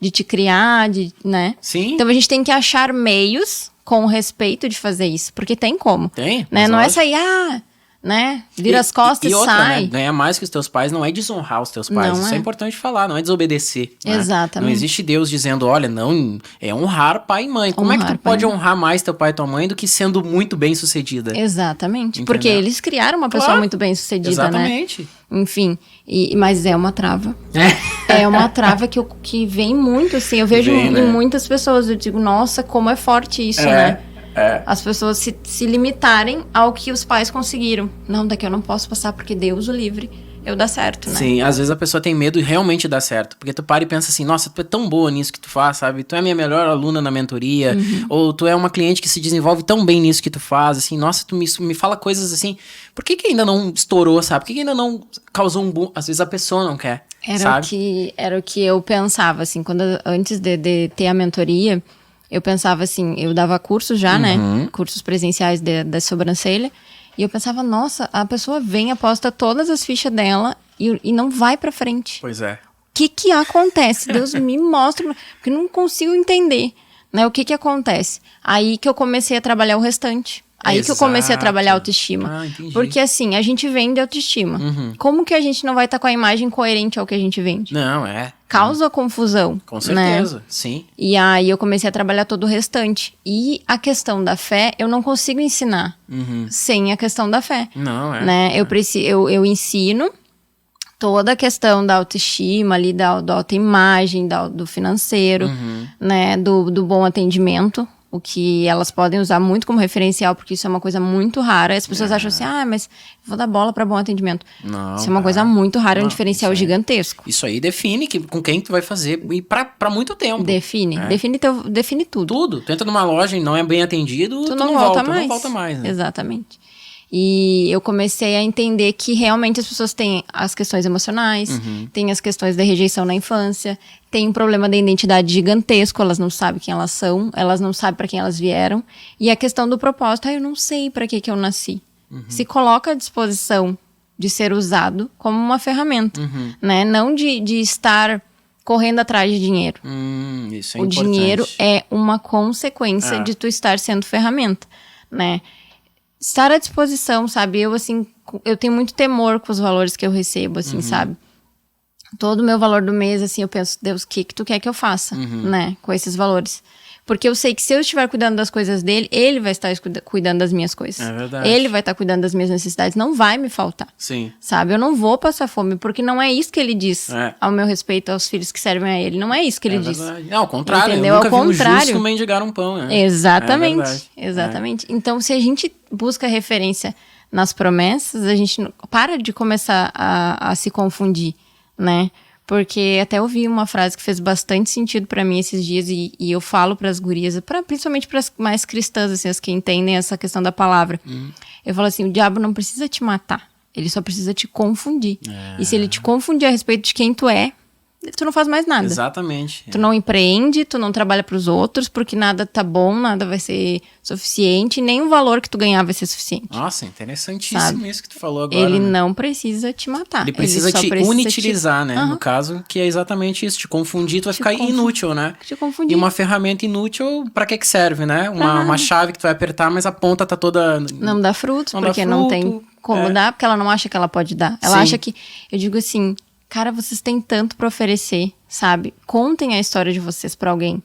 de te criar, né? Sim. Então a gente tem que achar meios com respeito de fazer isso, porque tem como. Tem. Né? Não é sair, né? Vira as costas e outra, sai. Né? Ganhar mais que os teus pais não é desonrar os teus pais. Não isso é importante falar, não é desobedecer. Exatamente. Né? Não existe Deus dizendo, olha, não, é honrar pai e mãe. Como é que tu pode honrar mais teu pai e tua mãe do que sendo muito bem sucedida? Exatamente. Entendeu? Porque eles criaram uma pessoa muito bem sucedida, exatamente. Né? Enfim, mas é uma trava. É uma trava que vem muito, assim. Eu vejo em muitas pessoas, eu digo, nossa, como é forte isso, né? As pessoas se limitarem ao que os pais conseguiram. Não, daqui eu não posso passar porque Deus o livre, eu dar certo, né? Sim, às vezes a pessoa tem medo de realmente dar certo. Porque tu para e pensa assim, nossa, tu é tão boa nisso que tu faz, sabe? Tu é a minha melhor aluna na mentoria. Ou tu é uma cliente que se desenvolve tão bem nisso que tu faz, assim. Nossa, tu me fala coisas assim. Por que ainda não estourou, sabe? Por que ainda não causou um boom? Às vezes a pessoa não quer, sabe? Era o que eu pensava, assim. Antes de ter a mentoria, eu pensava assim, eu dava cursos já, né? Cursos presenciais da sobrancelha. E eu pensava, nossa, a pessoa vem, aposta todas as fichas dela e não vai pra frente. Pois é. O que acontece? Deus me mostra, porque eu não consigo entender, né? O que acontece? Aí que eu comecei a trabalhar o restante. Aí que eu comecei a trabalhar a autoestima. Porque assim, a gente vende autoestima. Como que a gente não vai estar com a imagem coerente ao que a gente vende? Não, Causa confusão. Com certeza, né? Sim. E aí eu comecei a trabalhar todo o restante. E a questão da fé, eu não consigo ensinar sem a questão da fé. Não, né? Eu ensino toda a questão da autoestima ali, da autoimagem, do financeiro, né? Do bom atendimento. O que elas podem usar muito como referencial, porque isso é uma coisa muito rara. As pessoas acham assim, mas vou dar bola para bom atendimento. Não, isso é uma coisa muito rara, é um diferencial gigantesco. Isso aí define com quem tu vai fazer e pra muito tempo. Define tudo. Tudo. Tu entra numa loja e não é bem atendido, tu não volta mais. Né? Exatamente. E eu comecei a entender que realmente as pessoas têm as questões emocionais, têm as questões da rejeição na infância, tem um problema da identidade gigantesco, elas não sabem quem elas são, elas não sabem para quem elas vieram. E a questão do propósito, eu não sei para que eu nasci. Se coloca à disposição de ser usado como uma ferramenta, né? Não de estar correndo atrás de dinheiro. Isso é o importante. Dinheiro é uma consequência de tu estar sendo ferramenta, né? Estar à disposição, sabe? Eu tenho muito temor com os valores que eu recebo, assim, sabe? Todo o meu valor do mês, assim, eu penso, Deus, o que tu quer que eu faça, né? Com esses valores. Porque eu sei que se eu estiver cuidando das coisas dele, ele vai estar cuidando das minhas coisas. É verdade. Ele vai estar cuidando das minhas necessidades. Não vai me faltar. Sim. Sabe? Eu não vou passar fome, porque não é isso que ele diz ao meu respeito, aos filhos que servem a ele. Não é isso que ele diz. Verdade. Não, ao contrário. Entendeu? Eu nunca ao vi contrário. um justo mendigar um pão. Né? Exatamente. Exatamente. Então, se a gente busca referência nas promessas, a gente para de começar a se confundir, né? Porque até ouvi uma frase que fez bastante sentido pra mim esses dias e eu falo pras gurias, principalmente pras mais cristãs, assim, as que entendem essa questão da palavra. Eu falo assim, o diabo não precisa te matar, ele só precisa te confundir. E se ele te confundir a respeito de quem tu é, tu não faz mais nada. Exatamente. Tu não empreende, tu não trabalha pros outros, porque nada tá bom, nada vai ser suficiente, nem o valor que tu ganhar vai ser suficiente. Nossa, interessantíssimo isso que tu falou agora. Ele não precisa te matar. Ele precisa te utilizar, né? No caso, que é exatamente isso. Te confundir, tu vai ficar inútil, né? Te confundir. E uma ferramenta inútil, pra que serve, né? Uma chave que tu vai apertar, mas a ponta tá toda... Não dá frutos, porque não tem como dar, porque ela não acha que ela pode dar. Ela acha que... Eu digo assim... Cara, vocês têm tanto pra oferecer, sabe? Contem a história de vocês pra alguém.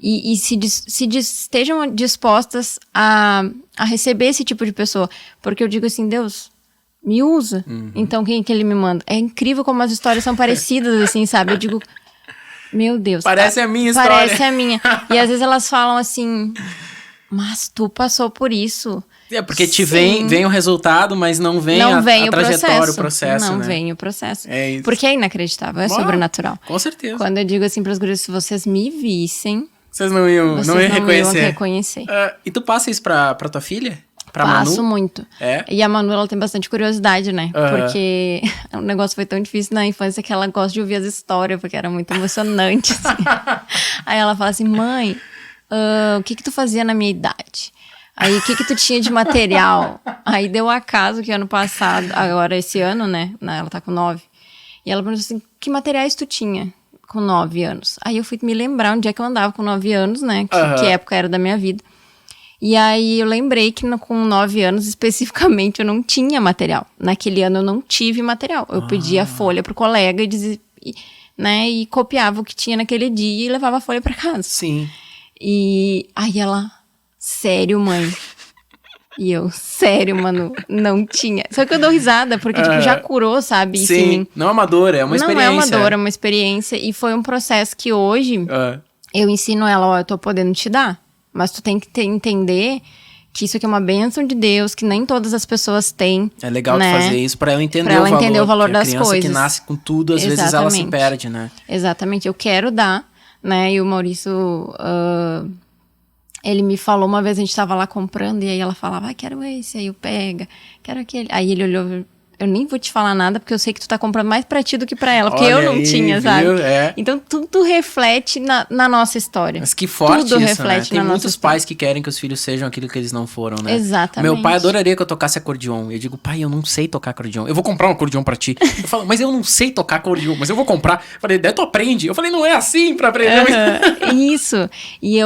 E estejam dispostas a receber esse tipo de pessoa. Porque eu digo assim, Deus, me usa. Então, quem que ele me manda? É incrível como as histórias são parecidas, assim, sabe? Eu digo, meu Deus. Parece a minha história. Parece a minha. E às vezes elas falam assim, mas tu passou por isso. É, porque te vem o resultado, mas não vem a trajetória, o processo, Não né? vem o processo. É isso. Porque é inacreditável, é sobrenatural. Com certeza. Quando eu digo assim para as gurias, se vocês me vissem... Vocês não iam reconhecer. E tu passa isso pra tua filha? Pra Passo Manu? muito. É? E a Manu, ela tem bastante curiosidade, né? Porque o negócio foi tão difícil na infância que ela gosta de ouvir as histórias, porque era muito emocionante, assim. Aí ela fala assim, mãe, o que tu fazia na minha idade? Aí, o que tu tinha de material? Aí deu acaso que ano passado, agora esse ano, né? Ela tá com 9. E ela perguntou assim, que materiais tu tinha com 9 anos? Aí eu fui me lembrar onde é que eu andava com 9 anos, né? Que época era da minha vida. E aí eu lembrei que com 9 anos, especificamente, eu não tinha material. Naquele ano eu não tive material. Eu pedia a folha pro colega e dizia, né? E copiava o que tinha naquele dia e levava a folha pra casa. Sim. E aí ela... Sério, mãe? E eu, sério, Manu, não tinha. Só que eu dou risada, porque tipo, já curou, sabe? Isso em mim. Não é uma dor, é uma experiência. Não é uma dor, é uma experiência. E foi um processo que hoje eu ensino ela, ó, eu tô podendo te dar. Mas tu tem que entender que isso aqui é uma bênção de Deus, que nem todas as pessoas têm. É legal tu fazer isso pra ela entender pra ela entender o valor das coisas. A criança que nasce com tudo, às vezes ela se perde, né? Exatamente, eu quero dar, né? E o Maurício... Ele me falou uma vez, a gente tava lá comprando, e aí ela falava, quero esse, aí eu pega, quero aquele. Aí ele olhou, eu nem vou te falar nada, porque eu sei que tu tá comprando mais pra ti do que pra ela, porque eu não tinha, sabe? Então tudo reflete na nossa história. Mas que forte tudo isso, reflete né? Tem na muitos nossa pais história. que querem que os filhos sejam aquilo que eles não foram, né? Exatamente. Meu pai adoraria que eu tocasse acordeon. Eu digo, pai, eu não sei tocar acordeon. Eu vou comprar um acordeon pra ti. Eu falo, mas eu não sei tocar acordeon, mas eu vou comprar. Eu falei, daí tu aprende. Eu falei, não é assim pra aprender. Isso. E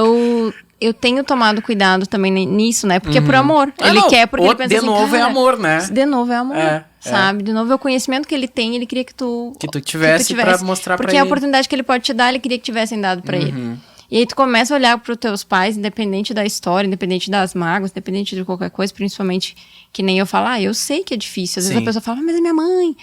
eu tenho tomado cuidado também nisso, né? Porque é por amor. Ele quer porque ele pensa de assim, novo é amor, né? De novo é amor, sabe? De novo é o conhecimento que ele tem, ele queria que tu tivesse pra mostrar pra ele. Porque é a oportunidade que ele pode te dar, ele queria que tivessem dado pra ele. E aí tu começa a olhar pros teus pais, independente da história, independente das mágoas, independente de qualquer coisa, principalmente que nem eu falo, eu sei que é difícil. Às vezes a pessoa fala, mas é minha mãe.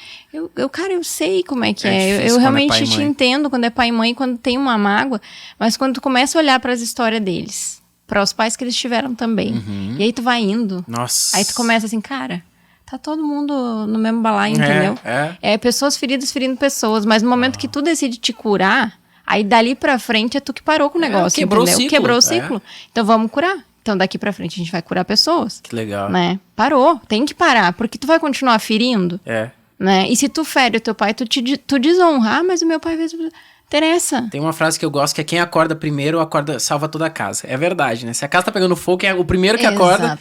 Cara, eu sei como é que é. Eu realmente te entendo quando é pai e mãe, quando tem uma mágoa, mas quando tu começa a olhar pras histórias deles, para os pais que eles tiveram também. E aí tu vai indo. Nossa. Aí tu começa assim, cara, tá todo mundo no mesmo balaio, entendeu? É pessoas feridas ferindo pessoas, mas no momento que tu decide te curar, aí dali pra frente é tu que parou com o negócio, quebrou entendeu? o ciclo. Quebrou o ciclo. Então vamos curar. Então daqui pra frente a gente vai curar pessoas. Que legal. Né? Parou, tem que parar, porque tu vai continuar ferindo. Né? E se tu fere o teu pai, tu desonra. Mas o meu pai fez... Interessa. Tem uma frase que eu gosto que é quem acorda primeiro salva toda a casa. É verdade, né? Se a casa tá pegando fogo, quem é o primeiro que acorda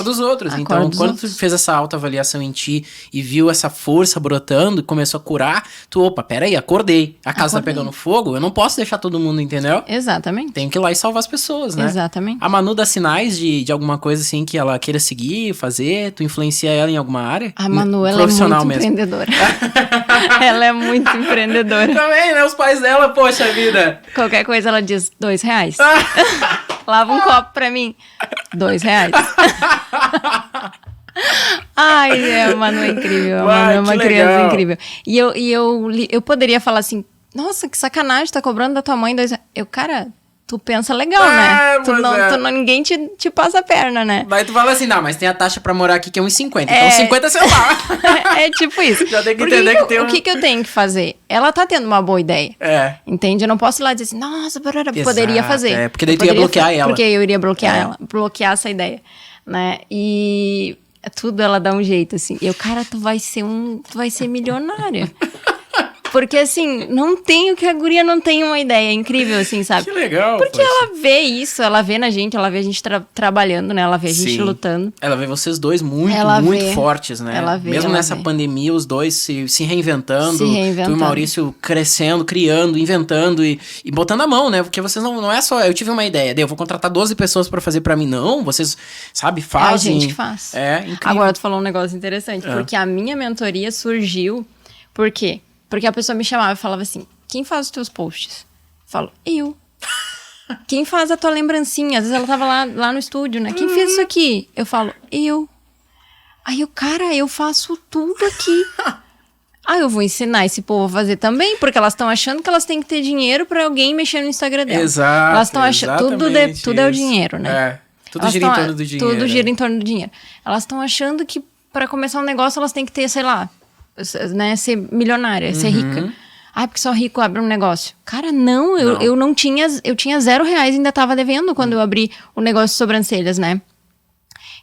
os outros. Então, quando tu fez essa autoavaliação em ti e viu essa força brotando e começou a curar, peraí, acordei. A casa tá pegando fogo, eu não posso deixar todo mundo, entendeu? Exatamente. Tem que ir lá e salvar as pessoas, né? Exatamente. A Manu dá sinais de alguma coisa assim que ela queira seguir, fazer? Tu influencia ela em alguma área? A Manu, ela é muito empreendedora. Ela é muito empreendedora. Também, né? Os pais dela, poxa vida. Qualquer coisa ela diz R$2. Lava um copo pra mim. R$2. Ai, a Manu é incrível. A Manu é uma criança incrível. E eu poderia falar assim, nossa, que sacanagem, tá cobrando da tua mãe R$2. Cara, tu pensa legal, né? Ninguém te passa a perna, né? Daí tu fala assim, não, mas tem a taxa pra morar aqui que é R$1,50. Então 50 é celular. É tipo isso. Já tem que entender que tem O que eu tenho que fazer? Ela tá tendo uma boa ideia. Entende? Eu não posso ir lá dizer assim, nossa, poderia fazer. Porque daí tu ia bloquear ela. Porque eu iria bloquear ela. Bloquear essa ideia, né? E tudo ela dá um jeito, assim. Cara, tu vai ser milionária. Porque, assim, não tem o que a guria não tem uma ideia incrível, assim, sabe? Que legal. Porque ela vê isso, ela vê na gente, ela vê a gente trabalhando, né? Ela vê a gente lutando. Ela vê vocês dois muito fortes, né? Mesmo nessa pandemia, os dois se reinventando. Tu e o Maurício crescendo, criando, inventando e botando a mão, né? Porque vocês não é só, eu tive uma ideia, eu vou contratar 12 pessoas pra fazer pra mim. Não, vocês, sabe, fazem. É a gente que faz. É, incrível. Agora tu falou um negócio interessante, porque a minha mentoria surgiu, por quê? Porque a pessoa me chamava e falava assim, quem faz os teus posts? Eu falo, eu. Quem faz a tua lembrancinha? Às vezes ela tava lá no estúdio, né? Quem fez isso aqui? Eu falo, eu. Aí eu faço tudo aqui. Eu vou ensinar esse povo a fazer também, porque elas estão achando que elas têm que ter dinheiro pra alguém mexer no Instagram dela. Exato, elas estão achando, tudo é o dinheiro, né? Tudo gira em torno do dinheiro. Tudo gira em torno do dinheiro. Elas estão achando que pra começar um negócio elas têm que ter, sei lá, né, ser milionária, ser rica. Porque só rico abre um negócio. Cara, não. Eu não tinha, eu tinha R$0 e ainda tava devendo quando eu abri o negócio de sobrancelhas, né?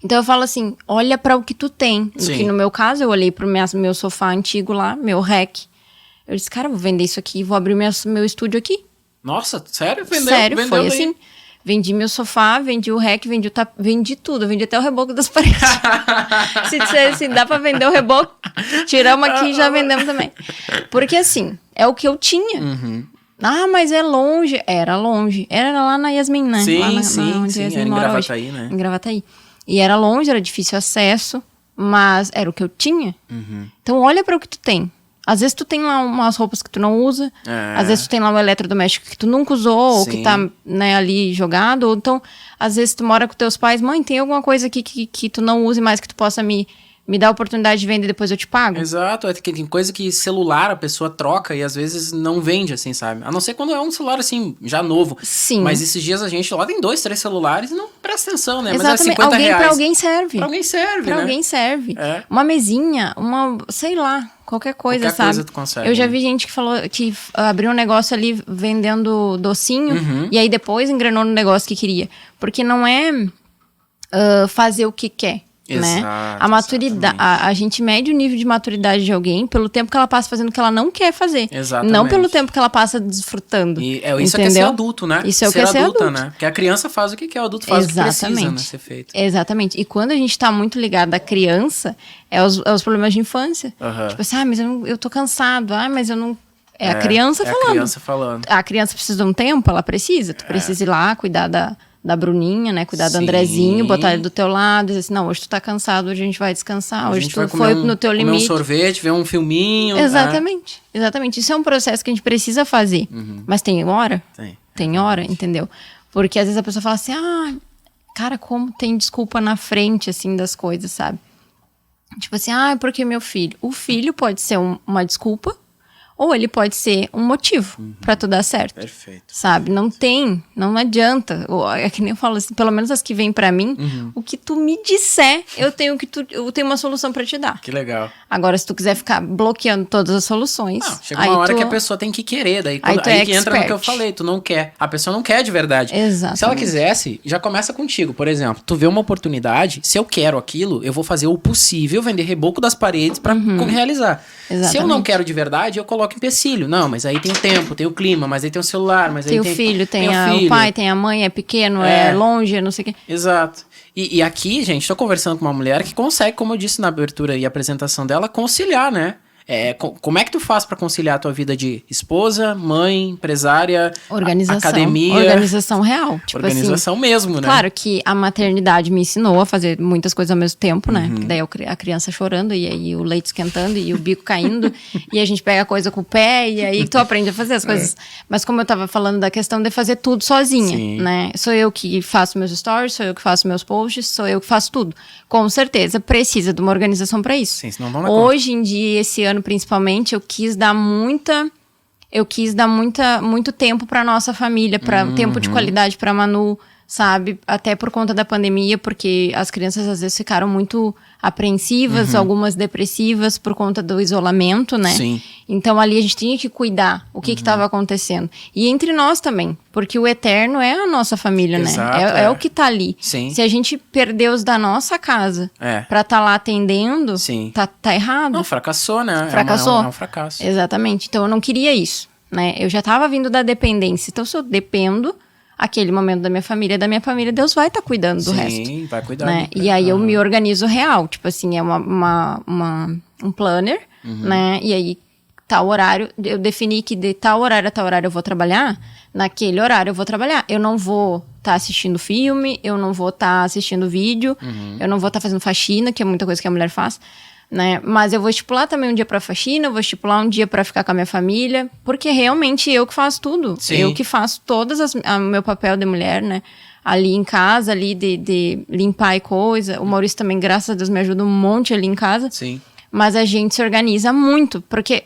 Então eu falo assim, olha pra o que tu tem. Que no meu caso, eu olhei pro meu sofá antigo lá, meu rack. Eu disse, cara, eu vou vender isso aqui, vou abrir meu estúdio aqui. Nossa, sério? Sério, foi assim. Vendi meu sofá, vendi o rack, vendi tudo. Vendi até o reboco das paredes. se dá pra vender o reboco, tiramos aqui e já vendemos também. Porque assim, é o que eu tinha. Mas é longe. Era longe. Era lá na Yasmin, né? Sim, era em Gravataí, né? Em Gravataí. E era longe, era difícil acesso, mas era o que eu tinha. Então olha para o que tu tem. Às vezes tu tem lá umas roupas que tu não usa, às vezes tu tem lá um eletrodoméstico que tu nunca usou, ou que tá, né, ali jogado, ou então, às vezes tu mora com teus pais, mãe, tem alguma coisa aqui que tu não use mais, que tu possa me dar a oportunidade de vender e depois eu te pago? Exato, tem coisa que celular a pessoa troca e às vezes não vende, assim, sabe? A não ser quando é um celular, assim, já novo. Sim. Mas esses dias a gente lá tem 2, 3 celulares e não presta atenção, né? Exatamente. Mas é R$50. Pra alguém serve. Pra alguém serve, pra né? alguém serve. Uma mesinha, sei lá, qualquer coisa, sabe? Coisa tu consegue. Eu já vi gente que falou que abriu um negócio ali vendendo docinho e aí depois engrenou no negócio que queria. Porque não é fazer o que quer. Né? A maturidade, a gente mede o nível de maturidade de alguém pelo tempo que ela passa fazendo o que ela não quer fazer. Exatamente. Não pelo tempo que ela passa desfrutando. Isso é que é ser adulto, né? Isso é o que é ser adulta, adulto. né? Porque a criança faz o que quer, o adulto faz o que precisa, né, ser feito. Exatamente. E quando a gente tá muito ligado à criança, é os problemas de infância. Tipo assim, mas eu tô cansado. Mas eu não... É a criança falando. É a criança falando. A criança precisa de um tempo, ela precisa. Tu precisa ir lá, cuidar da Bruninha, né? Cuidar do Andrezinho, botar ele do teu lado, dizer assim, não, hoje tu tá cansado, hoje a gente vai descansar, hoje tu foi no teu limite. Comer um sorvete, ver um filminho. Exatamente, exatamente. Isso é um processo que a gente precisa fazer. Mas tem hora? Tem hora, entendeu? Porque às vezes a pessoa fala assim, cara, como tem desculpa na frente, assim, das coisas, sabe? Tipo assim, porque meu filho. O filho pode ser uma desculpa, ou ele pode ser um motivo pra tudo dar certo. Perfeito. Sabe? Não adianta. É que nem eu falo assim, pelo menos as que vêm pra mim, o que tu me disser, eu tenho uma solução pra te dar. Que legal. Agora, se tu quiser ficar bloqueando todas as soluções... chega uma hora que a pessoa tem que querer. Daí aí que entra no que eu falei, tu não quer. A pessoa não quer de verdade. Exatamente. Se ela quisesse, já começa contigo. Por exemplo, tu vê uma oportunidade, se eu quero aquilo, eu vou fazer o possível, vender reboco das paredes pra realizar. Exatamente. Se eu não quero de verdade, eu coloco empecilho. Não, mas aí tem o tempo, tem o clima, mas aí tem o celular, mas tem aí o filho, tem o pai, tem a mãe, é pequeno, é longe, não sei o quê. Exato. E aqui, gente, tô conversando com uma mulher que consegue, como eu disse na abertura e apresentação dela, conciliar, né? Como é que tu faz pra conciliar a tua vida de esposa, mãe, empresária, academia? Organização real. Tipo organização mesmo, né? Claro que a maternidade me ensinou a fazer muitas coisas ao mesmo tempo, né? Porque daí a criança chorando, e aí o leite esquentando, e o bico caindo, e a gente pega a coisa com o pé, e aí tu aprende a fazer as coisas. Mas como eu tava falando da questão de fazer tudo sozinha, Sim. né? Sou eu que faço meus stories, sou eu que faço meus posts, sou eu que faço tudo. Com certeza, precisa de uma organização pra isso. Sim, senão não dá Hoje em dia, esse ano principalmente, eu quis dar muito tempo para nossa família, para tempo de qualidade para Manu, sabe? Até por conta da pandemia, porque as crianças às vezes ficaram muito apreensivas, algumas depressivas por conta do isolamento, né? Sim. Então ali a gente tinha que cuidar o que estava acontecendo. E entre nós também, porque o eterno é a nossa família, Exato, né? É o que tá ali. Sim. Se a gente perder os da nossa casa pra estar lá atendendo, Sim. tá errado. Não, fracassou, né? Fracassou. É um fracasso. Exatamente. Então eu não queria isso, né? Eu já tava vindo da dependência. Então se eu dependo aquele momento da minha família, Deus vai estar cuidando do resto. Sim, vai cuidar. Né? E aí eu me organizo real. Tipo assim, é um planner, né? E aí tal horário, eu defini que de tal horário a tal horário eu vou trabalhar, naquele horário eu vou trabalhar. Eu não vou estar assistindo filme, eu não vou estar assistindo vídeo, eu não vou estar fazendo faxina, que é muita coisa que a mulher faz, né? Mas eu vou estipular também um dia pra faxina, eu vou estipular um dia pra ficar com a minha família, porque realmente eu que faço tudo. Sim. Eu que faço o meu papel de mulher, né? Ali em casa, ali de limpar e coisa. O Maurício também, graças a Deus, me ajuda um monte ali em casa. Sim. Mas a gente se organiza muito, porque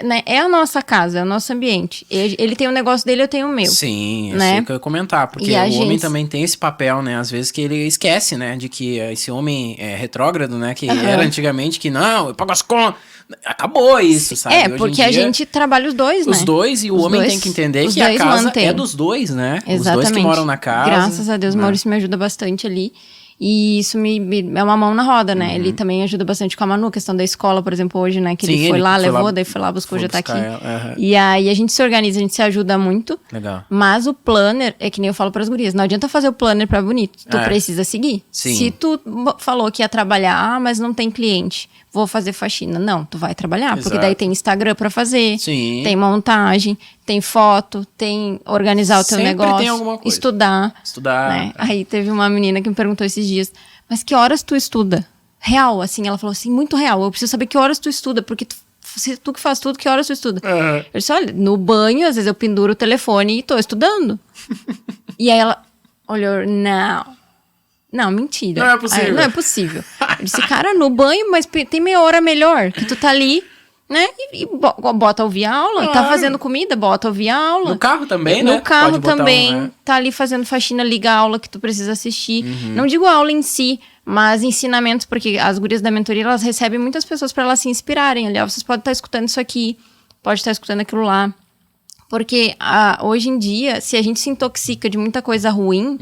né, é a nossa casa, é o nosso ambiente. Ele tem o negócio dele, eu tenho o meu. Sim, né? isso que eu ia comentar. Porque E o a homem gente- também tem esse papel, né? Às vezes que ele esquece, né? De que esse homem é retrógrado, né? Que era antigamente que não, eu pago as contas. Acabou isso, sabe? Hoje em Porque a dia, gente trabalha os dois, né? os dois, e o Os homem dois- tem que entender os que a dois casa mantêm. é dos dois, né? Exatamente. Os dois que moram na casa. Graças a Deus, o né? Maurício me ajuda bastante ali. E isso é uma mão na roda, né? Ele também ajuda bastante com a Manu, questão da escola, por exemplo, hoje, né? Que Sim, ele foi ele lá, foi levou, lá, daí foi lá, buscou, já tá aqui. buscar ela, E aí a gente se organiza, a gente se ajuda muito. Legal. Mas o planner, é que nem eu falo pras gurias, não adianta fazer o planner pra bonito, tu precisa seguir. Sim. Se tu falou que ia trabalhar, mas não tem cliente, vou fazer faxina. Não, tu vai trabalhar, porque Exato. daí tem Instagram pra fazer, Sim. tem montagem, tem foto, tem organizar o teu Sempre negócio, tem alguma coisa. estudar. Estudar. Né? Aí teve uma menina que me perguntou esses dias, mas que horas tu estuda? Real, assim, ela falou assim, muito real, eu preciso saber que horas tu estuda, porque se tu que faz tudo, que horas tu estuda? Eu disse, olha, no banho, às vezes eu penduro o telefone e tô estudando. E aí ela olhou, não, mentira. Não é possível. Aí, não é possível. Eu disse, cara, no banho, mas tem meia hora melhor, que tu tá ali, né? E bota ouvir aula, Claro. tá fazendo comida, bota ouvir aula. No carro também, né? No carro Pode botar também, né? tá ali fazendo faxina, liga a aula que tu precisa assistir. Não digo aula em si, mas ensinamentos, porque as gurias da mentoria, elas recebem muitas pessoas para elas se inspirarem. Ali, ó, vocês podem estar escutando isso aqui, pode estar escutando aquilo lá. Porque hoje em dia, se a gente se intoxica de muita coisa ruim,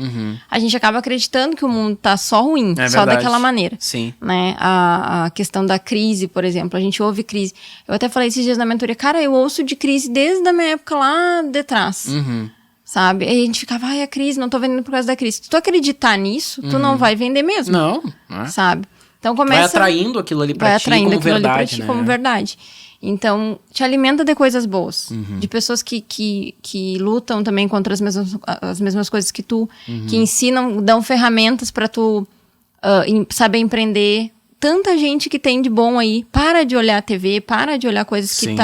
a gente acaba acreditando que o mundo tá só ruim, É só verdade. daquela maneira. Sim. Né? A questão da crise, por exemplo, a gente ouve crise. Eu até falei esses dias na mentoria, cara, eu ouço de crise desde a minha época lá de trás. Sabe? Aí a gente ficava, ai, a crise, não tô vendendo por causa da crise. Se tu acreditar nisso, tu não vai vender mesmo. Não. Né? Sabe? Então Vai começa... atraindo aquilo ali pra vai ti atraindo como aquilo verdade, ali pra ti né? como verdade. Então, te alimenta de coisas boas. De pessoas que lutam também contra as mesmas coisas que tu. Que ensinam, dão ferramentas pra tu saber empreender. Tanta gente que tem de bom aí. Para de olhar a TV, para de olhar coisas Sim.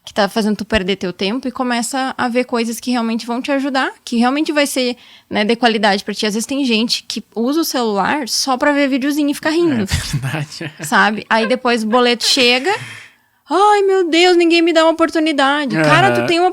que tá fazendo tu perder teu tempo e começa a ver coisas que realmente vão te ajudar, que realmente vai ser, né, de qualidade pra ti. Às vezes tem gente que usa o celular só pra ver videozinho e ficar rindo. É verdade. Sabe? Aí depois o boleto chega. Ai, meu Deus, ninguém me dá uma oportunidade. Cara,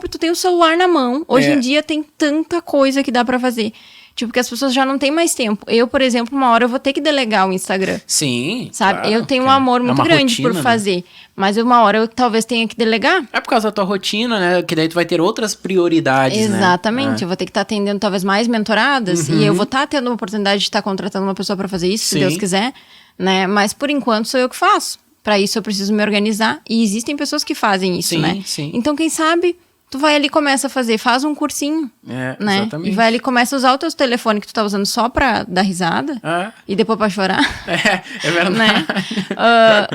tu tem o celular na mão. Hoje em dia tem tanta coisa que dá pra fazer. Tipo, que as pessoas já não têm mais tempo. Eu, por exemplo, uma hora eu vou ter que delegar o Instagram. Sim. Sabe? claro, Eu tenho um cara. amor É muito uma grande rotina, por né? fazer. Mas uma hora eu talvez tenha que delegar. É por causa da tua rotina, né? Que daí tu vai ter outras prioridades, né? Exatamente. Eu vou ter que estar atendendo talvez mais mentoradas. E eu vou estar tendo a oportunidade de estar contratando uma pessoa pra fazer isso, se Sim. Deus quiser. Né? Mas por enquanto sou eu que faço. Pra isso eu preciso me organizar. E existem pessoas que fazem isso, Sim, né? sim. Então quem sabe tu vai ali e começa a fazer, faz um cursinho, né? Exatamente. E vai ali e começa a usar o teu telefone que tu tá usando só pra dar risada e depois pra chorar. É verdade. Né?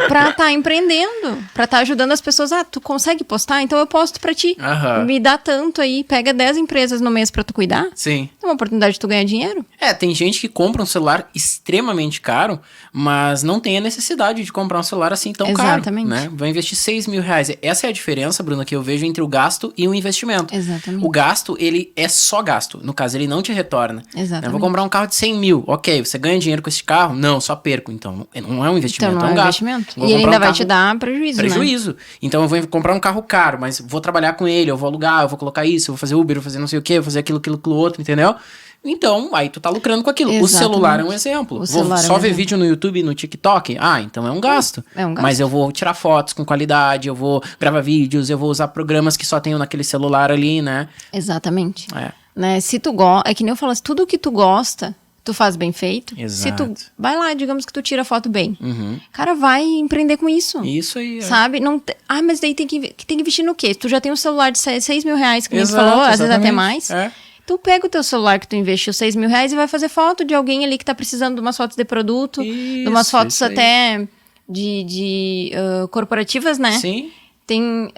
Pra tá empreendendo, pra tá ajudando as pessoas. Tu consegue postar? Então eu posto pra ti. Me dá tanto aí, pega 10 empresas no mês pra tu cuidar. Sim. É uma oportunidade de tu ganhar dinheiro. Tem gente que compra um celular extremamente caro, mas não tem a necessidade de comprar um celular assim tão caro. Exatamente. Né? Vai investir 6 mil reais. Essa é a diferença, Bruna, que eu vejo entre o gasto e o investimento. Exatamente. O gasto, ele é só gasto. No caso, ele não te retorna. Exatamente. Eu vou comprar um carro de 100 mil. Ok, você ganha dinheiro com esse carro? Não, só perco. Então, não é um investimento, então, não é um gasto. Investimento. E ele ainda vai te dar prejuízo, Prejuízo. Né? Então, eu vou comprar um carro caro, mas vou trabalhar com ele, eu vou alugar, eu vou colocar isso, eu vou fazer Uber, eu vou fazer não sei o quê, eu vou fazer aquilo outro, entendeu? Então, aí tu tá lucrando com aquilo. Exatamente. O celular é um exemplo. Vou só ver vídeo no YouTube e no TikTok? Então é um gasto. É um gasto. Mas eu vou tirar fotos com qualidade, eu vou gravar vídeos, eu vou usar programas que só tenho naquele celular ali, né? Exatamente. Né? Se tu gosta, é que nem eu falo, se tudo que tu gosta, tu faz bem feito. Exato. Se tu vai lá, digamos que tu tira foto bem. Cara, vai empreender com isso. Isso aí. Sabe? Não mas daí tem que investir no quê? Tu já tem um celular de 6 mil reais, que nem tu falou, às vezes até mais. Tu pega o teu celular que tu investiu 6 mil reais e vai fazer foto de alguém ali que tá precisando de umas fotos de produto, de umas fotos até de corporativas, né? Sim. Tem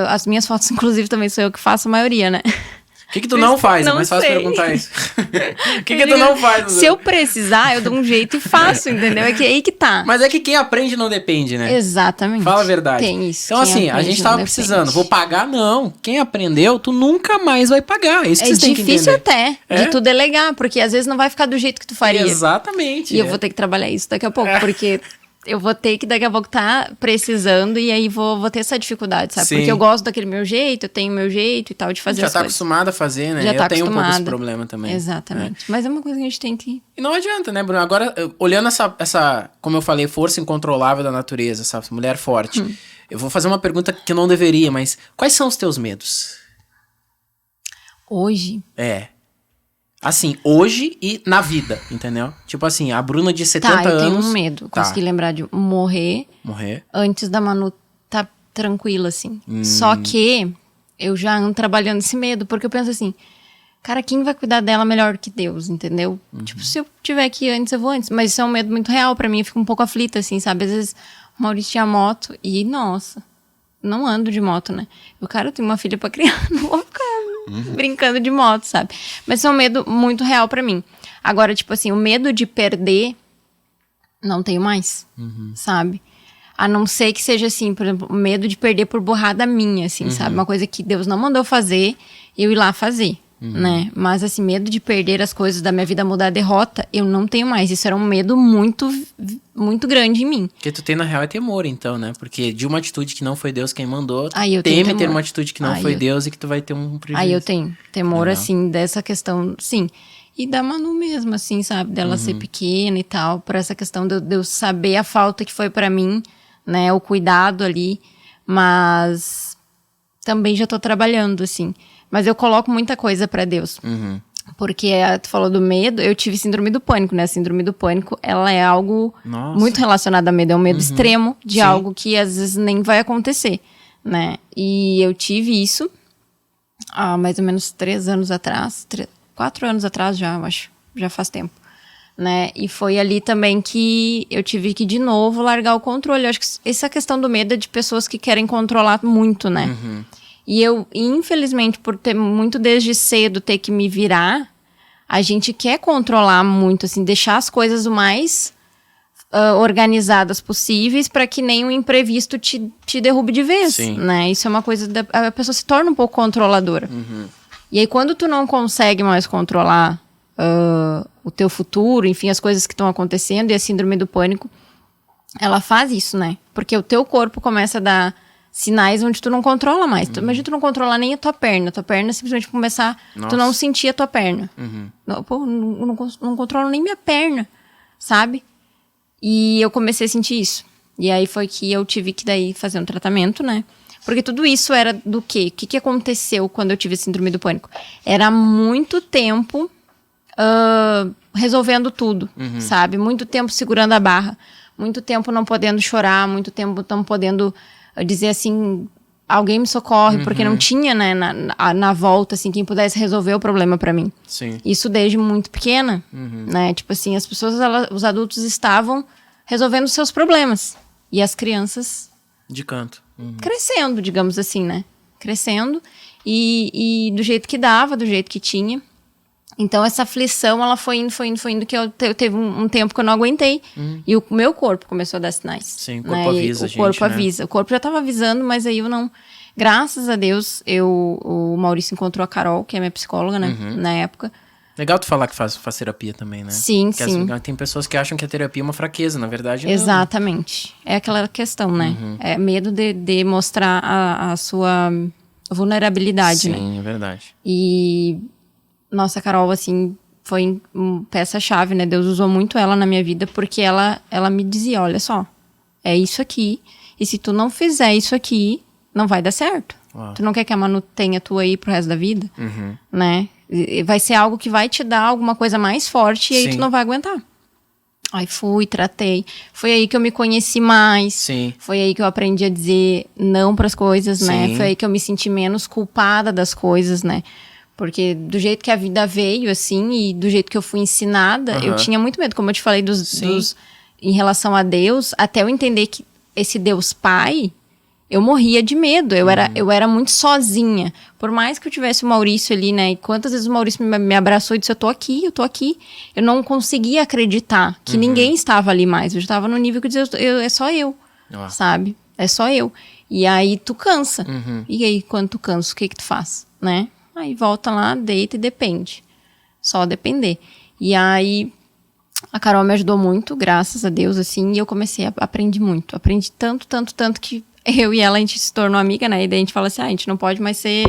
as minhas fotos, inclusive, também sou eu que faço a maioria, né? O que tu não faz? É mais fácil perguntar isso. O que tu não faz? Se eu precisar, eu dou um jeito e faço, entendeu? É que aí que tá. Mas é que quem aprende não depende, né? Exatamente. Fala a verdade. Tem isso. Então, assim, a gente tava precisando. Vou pagar? Não. Quem aprendeu, tu nunca mais vai pagar. É isso que vocês têm que entender. É difícil até de tu delegar, porque às vezes não vai ficar do jeito que tu faria. Exatamente. E eu vou ter que trabalhar isso daqui a pouco, porque... Eu vou ter que daqui a pouco tá precisando e aí vou ter essa dificuldade, sabe? Sim. Porque eu gosto daquele meu jeito, eu tenho meu jeito e tal de fazer as coisas. Já tá acostumada a fazer, né? Já tá eu tenho acostumada. Um pouco esse problema também. Exatamente. Mas é uma coisa que a gente tem que... E não adianta, né, Bruno? Agora, olhando essa, como eu falei, força incontrolável da natureza, essa mulher forte, eu vou fazer uma pergunta que eu não deveria, mas quais são os teus medos? Hoje? Assim, hoje e na vida, entendeu? Tipo assim, a Bruna de 70 anos... eu tenho um medo. Consegui lembrar de morrer antes da Manu tá tranquila, assim. Só que eu já ando trabalhando esse medo, porque eu penso assim, cara, quem vai cuidar dela melhor que Deus, entendeu? Tipo, se eu tiver que ir antes, eu vou antes. Mas isso é um medo muito real pra mim, eu fico um pouco aflita, assim, sabe? Às vezes o Maurício tinha moto e, nossa, não ando de moto, né? Eu tenho uma filha pra criar, não vou ficar... brincando de moto, sabe? Mas é um medo muito real pra mim. Agora, tipo assim, o medo de perder, não tenho mais, sabe? A não ser que seja assim, por exemplo, o medo de perder por burrada minha, assim, sabe? Uma coisa que Deus não mandou fazer, eu ir lá fazer, né? Mas, assim, medo de perder as coisas da minha vida, mudar a derrota, eu não tenho mais. Isso era um medo muito, muito grande em mim. O que tu tem, na real, é temor, então, né? Porque de uma atitude que não foi Deus quem mandou, eu teme ter uma atitude que não foi Deus e que tu vai ter um prejuízo. Aí eu tenho temor, assim, dessa questão, sim. E da Manu mesmo, assim, sabe? Dela ser pequena e tal, por essa questão de eu saber a falta que foi pra mim, né? O cuidado ali, mas também já tô trabalhando, assim. Mas eu coloco muita coisa pra Deus. Porque tu falou do medo, eu tive síndrome do pânico, né? A síndrome do pânico, ela é algo muito relacionado a medo. É um medo extremo de algo que às vezes nem vai acontecer, né? E eu tive isso há mais ou menos 3 anos atrás. 4 anos atrás já, eu acho. Já faz tempo, né? E foi ali também que eu tive que, de novo, largar o controle. Eu acho que essa questão do medo é de pessoas que querem controlar muito, né? E eu, infelizmente, por ter muito desde cedo ter que me virar, a gente quer controlar muito, assim, deixar as coisas o mais organizadas possíveis para que nenhum imprevisto te derrube de vez, né? Isso é uma coisa... A pessoa se torna um pouco controladora. E aí, quando tu não consegue mais controlar o teu futuro, enfim, as coisas que estão acontecendo, e a síndrome do pânico, ela faz isso, né? Porque o teu corpo começa a dar sinais onde tu não controla mais. Imagina tu não controlar nem a tua perna simplesmente começar, tu não sentir a tua perna. Não controlo nem minha perna, sabe? E eu comecei a sentir isso. E aí foi que eu tive que daí fazer um tratamento, né? Porque tudo isso era do quê? O que aconteceu quando eu tive a síndrome do pânico? Era muito tempo resolvendo tudo, sabe? Muito tempo segurando a barra. Muito tempo não podendo chorar, muito tempo não podendo dizer assim, alguém me socorre, porque não tinha, né, na volta, assim, quem pudesse resolver o problema pra mim. Sim. Isso desde muito pequena, né? Tipo assim, as pessoas, os adultos estavam resolvendo seus problemas. E as crianças De canto. crescendo, digamos assim, né? Crescendo e do jeito que dava, do jeito que tinha. Então, essa aflição, ela foi indo, que eu teve um tempo que eu não aguentei. E o meu corpo começou a dar sinais. Sim, o corpo avisa a gente, O corpo né? avisa. O corpo já estava avisando, mas aí eu não... Graças a Deus, o Maurício encontrou a Carol, que é minha psicóloga, né? Na época. Legal tu falar que faz terapia também, né? Sim, Porque sim. Tem pessoas que acham que a terapia é uma fraqueza, na verdade não. Exatamente. É aquela questão, né? É medo de mostrar a sua vulnerabilidade, né? Sim, é verdade. E... Nossa, a Carol, assim, foi peça-chave, né? Deus usou muito ela na minha vida, porque ela me dizia, olha só, é isso aqui, e se tu não fizer isso aqui, não vai dar certo. Uau. Tu não quer que a Manu tenha tu aí pro resto da vida, né? E vai ser algo que vai te dar alguma coisa mais forte, e aí Sim. tu não vai aguentar. Aí fui, tratei. Foi aí que eu me conheci mais. Sim. Foi aí que eu aprendi a dizer não pras coisas, né? Sim. Foi aí que eu me senti menos culpada das coisas, né? Porque do jeito que a vida veio, assim, e do jeito que eu fui ensinada, eu tinha muito medo. Como eu te falei em relação a Deus, até eu entender que esse Deus Pai, eu morria de medo. Eu era muito sozinha. Por mais que eu tivesse o Maurício ali, né? E quantas vezes o Maurício me abraçou e disse, eu tô aqui. Eu não conseguia acreditar que ninguém estava ali mais. Eu já estava no nível que eu dizia, é só eu, sabe? É só eu. E aí tu cansa. E aí, quando tu cansa, o que tu faz, né? Aí volta lá, deita e depende. Só depender. E aí, a Carol me ajudou muito, graças a Deus, assim, e eu comecei a aprender muito. Aprendi tanto que eu e ela, a gente se tornou amiga, né? E daí a gente fala assim, a gente não pode mais ser...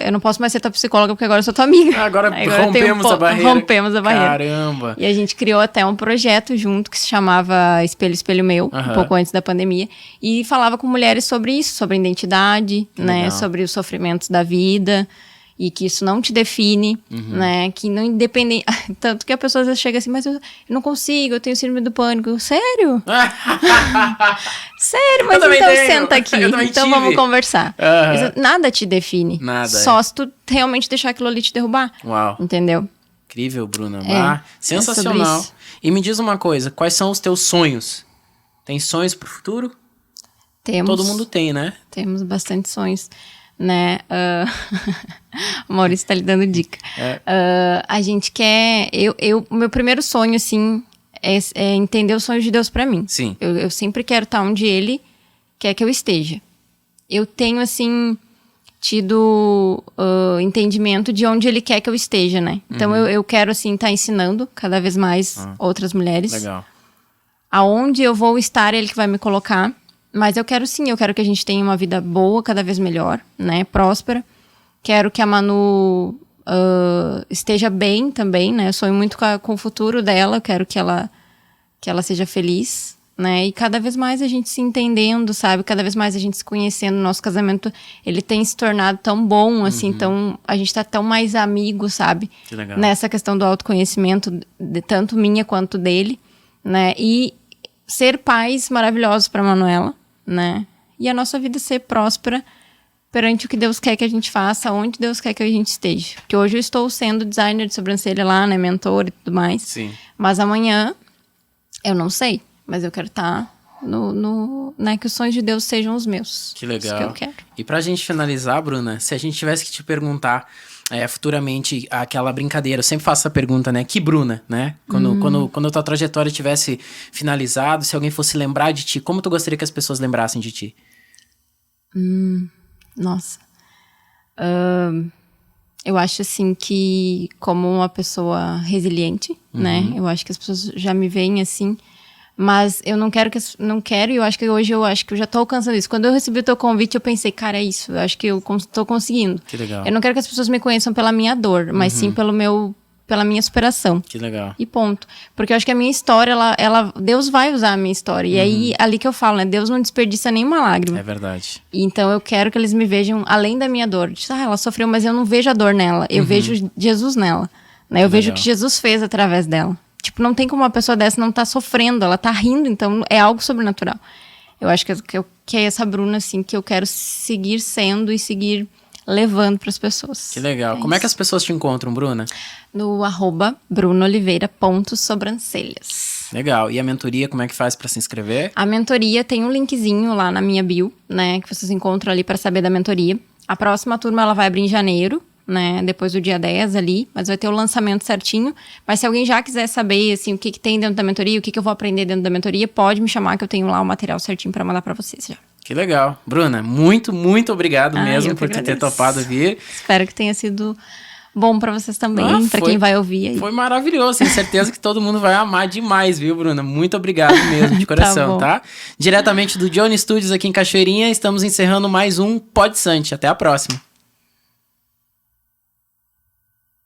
eu não posso mais ser tua psicóloga, porque agora eu sou tua amiga. Agora eu rompemos a barreira. Rompemos a barreira. Caramba. E a gente criou até um projeto junto que se chamava Espelho, Espelho Meu, um pouco antes da pandemia. E falava com mulheres sobre isso, sobre identidade, né? Legal. Sobre os sofrimentos da vida. E que isso não te define, né? Que não independe... Tanto que a pessoa às vezes chega assim, mas eu não consigo, eu tenho síndrome do pânico. Sério? Sério? Mas também então tenho. senta aqui. Eu também Então tive. vamos conversar. Nada te define. Nada, Só se tu realmente deixar aquilo ali te derrubar. Uau. Entendeu? Incrível, Bruna. É Sensacional. sobre isso. E me diz uma coisa, quais são os teus sonhos? Tem sonhos pro futuro? Temos. Todo mundo tem, né? Temos bastante sonhos, né? O Maurício tá lhe dando dica. A gente quer... O meu primeiro sonho, assim, é entender os sonhos de Deus pra mim. Sim. Eu sempre quero estar onde Ele quer que eu esteja. Eu tenho, assim, tido entendimento de onde Ele quer que eu esteja, né? Então, eu quero, assim, estar ensinando cada vez mais outras mulheres. Legal. Aonde eu vou estar, Ele que vai me colocar. Mas eu quero que a gente tenha uma vida boa, cada vez melhor, né? Próspera. Quero que a Manu esteja bem também, né? Eu sonho muito com o futuro dela. Eu quero que ela seja feliz, né? E cada vez mais a gente se entendendo, sabe? Cada vez mais a gente se conhecendo. Nosso casamento, ele tem se tornado tão bom, assim. Tão, a gente tá tão mais amigo, sabe? Que legal. Nessa questão do autoconhecimento, tanto minha quanto dele, né? E ser pais maravilhosos para Manuela, né? E a nossa vida ser próspera perante o que Deus quer que a gente faça, onde Deus quer que a gente esteja. Porque hoje eu estou sendo designer de sobrancelha lá, né? Mentor e tudo mais. Sim. Mas amanhã, eu não sei. Mas eu quero estar né? Que os sonhos de Deus sejam os meus. Que legal. Isso que eu quero. E pra gente finalizar, Bruna, se a gente tivesse que te perguntar futuramente aquela brincadeira, eu sempre faço essa pergunta, né? Que Bruna, né? Quando a tua trajetória tivesse finalizado, se alguém fosse lembrar de ti, como tu gostaria que as pessoas lembrassem de ti? Nossa. Eu acho, assim, que como uma pessoa resiliente, né? Eu acho que as pessoas já me veem assim. Mas eu não quero e eu acho que hoje eu já tô alcançando isso. Quando eu recebi o teu convite, eu pensei, cara, é isso. Eu acho que eu tô conseguindo. Que legal. Eu não quero que as pessoas me conheçam pela minha dor, mas sim pela minha superação. Que legal. E ponto. Porque eu acho que a minha história, Deus vai usar a minha história. E aí, ali que eu falo, né? Deus não desperdiça nenhuma lágrima. É verdade. Então, eu quero que eles me vejam além da minha dor. Ela sofreu, mas eu não vejo a dor nela. Eu vejo Jesus nela. Né? Eu vejo o que Jesus fez através dela. Tipo, não tem como uma pessoa dessa não tá sofrendo. Ela tá rindo, então é algo sobrenatural. Eu acho que é essa Bruna, assim, que eu quero seguir sendo e seguir levando para as pessoas. Que legal. Como é que as pessoas te encontram, Bruna? No @brunooliveira.sobrancelhas. Legal. E a mentoria, como é que faz para se inscrever? A mentoria tem um linkzinho lá na minha bio, né? Que vocês encontram ali para saber da mentoria. A próxima turma, ela vai abrir em janeiro, né? Depois do dia 10 ali. Mas vai ter o lançamento certinho. Mas se alguém já quiser saber, assim, o que tem dentro da mentoria, o que eu vou aprender dentro da mentoria, pode me chamar que eu tenho lá o material certinho para mandar para vocês já. Que legal. Bruna, muito, muito obrigado mesmo eu por que tu ter agradeço. topado vir. Espero que tenha sido bom pra vocês também, pra quem vai ouvir aí. Foi maravilhoso, tenho certeza que todo mundo vai amar demais, viu, Bruna? Muito obrigado mesmo, de coração, tá? Diretamente do Johnny Studios aqui em Cachoeirinha, estamos encerrando mais um Pod Sante. Até a próxima.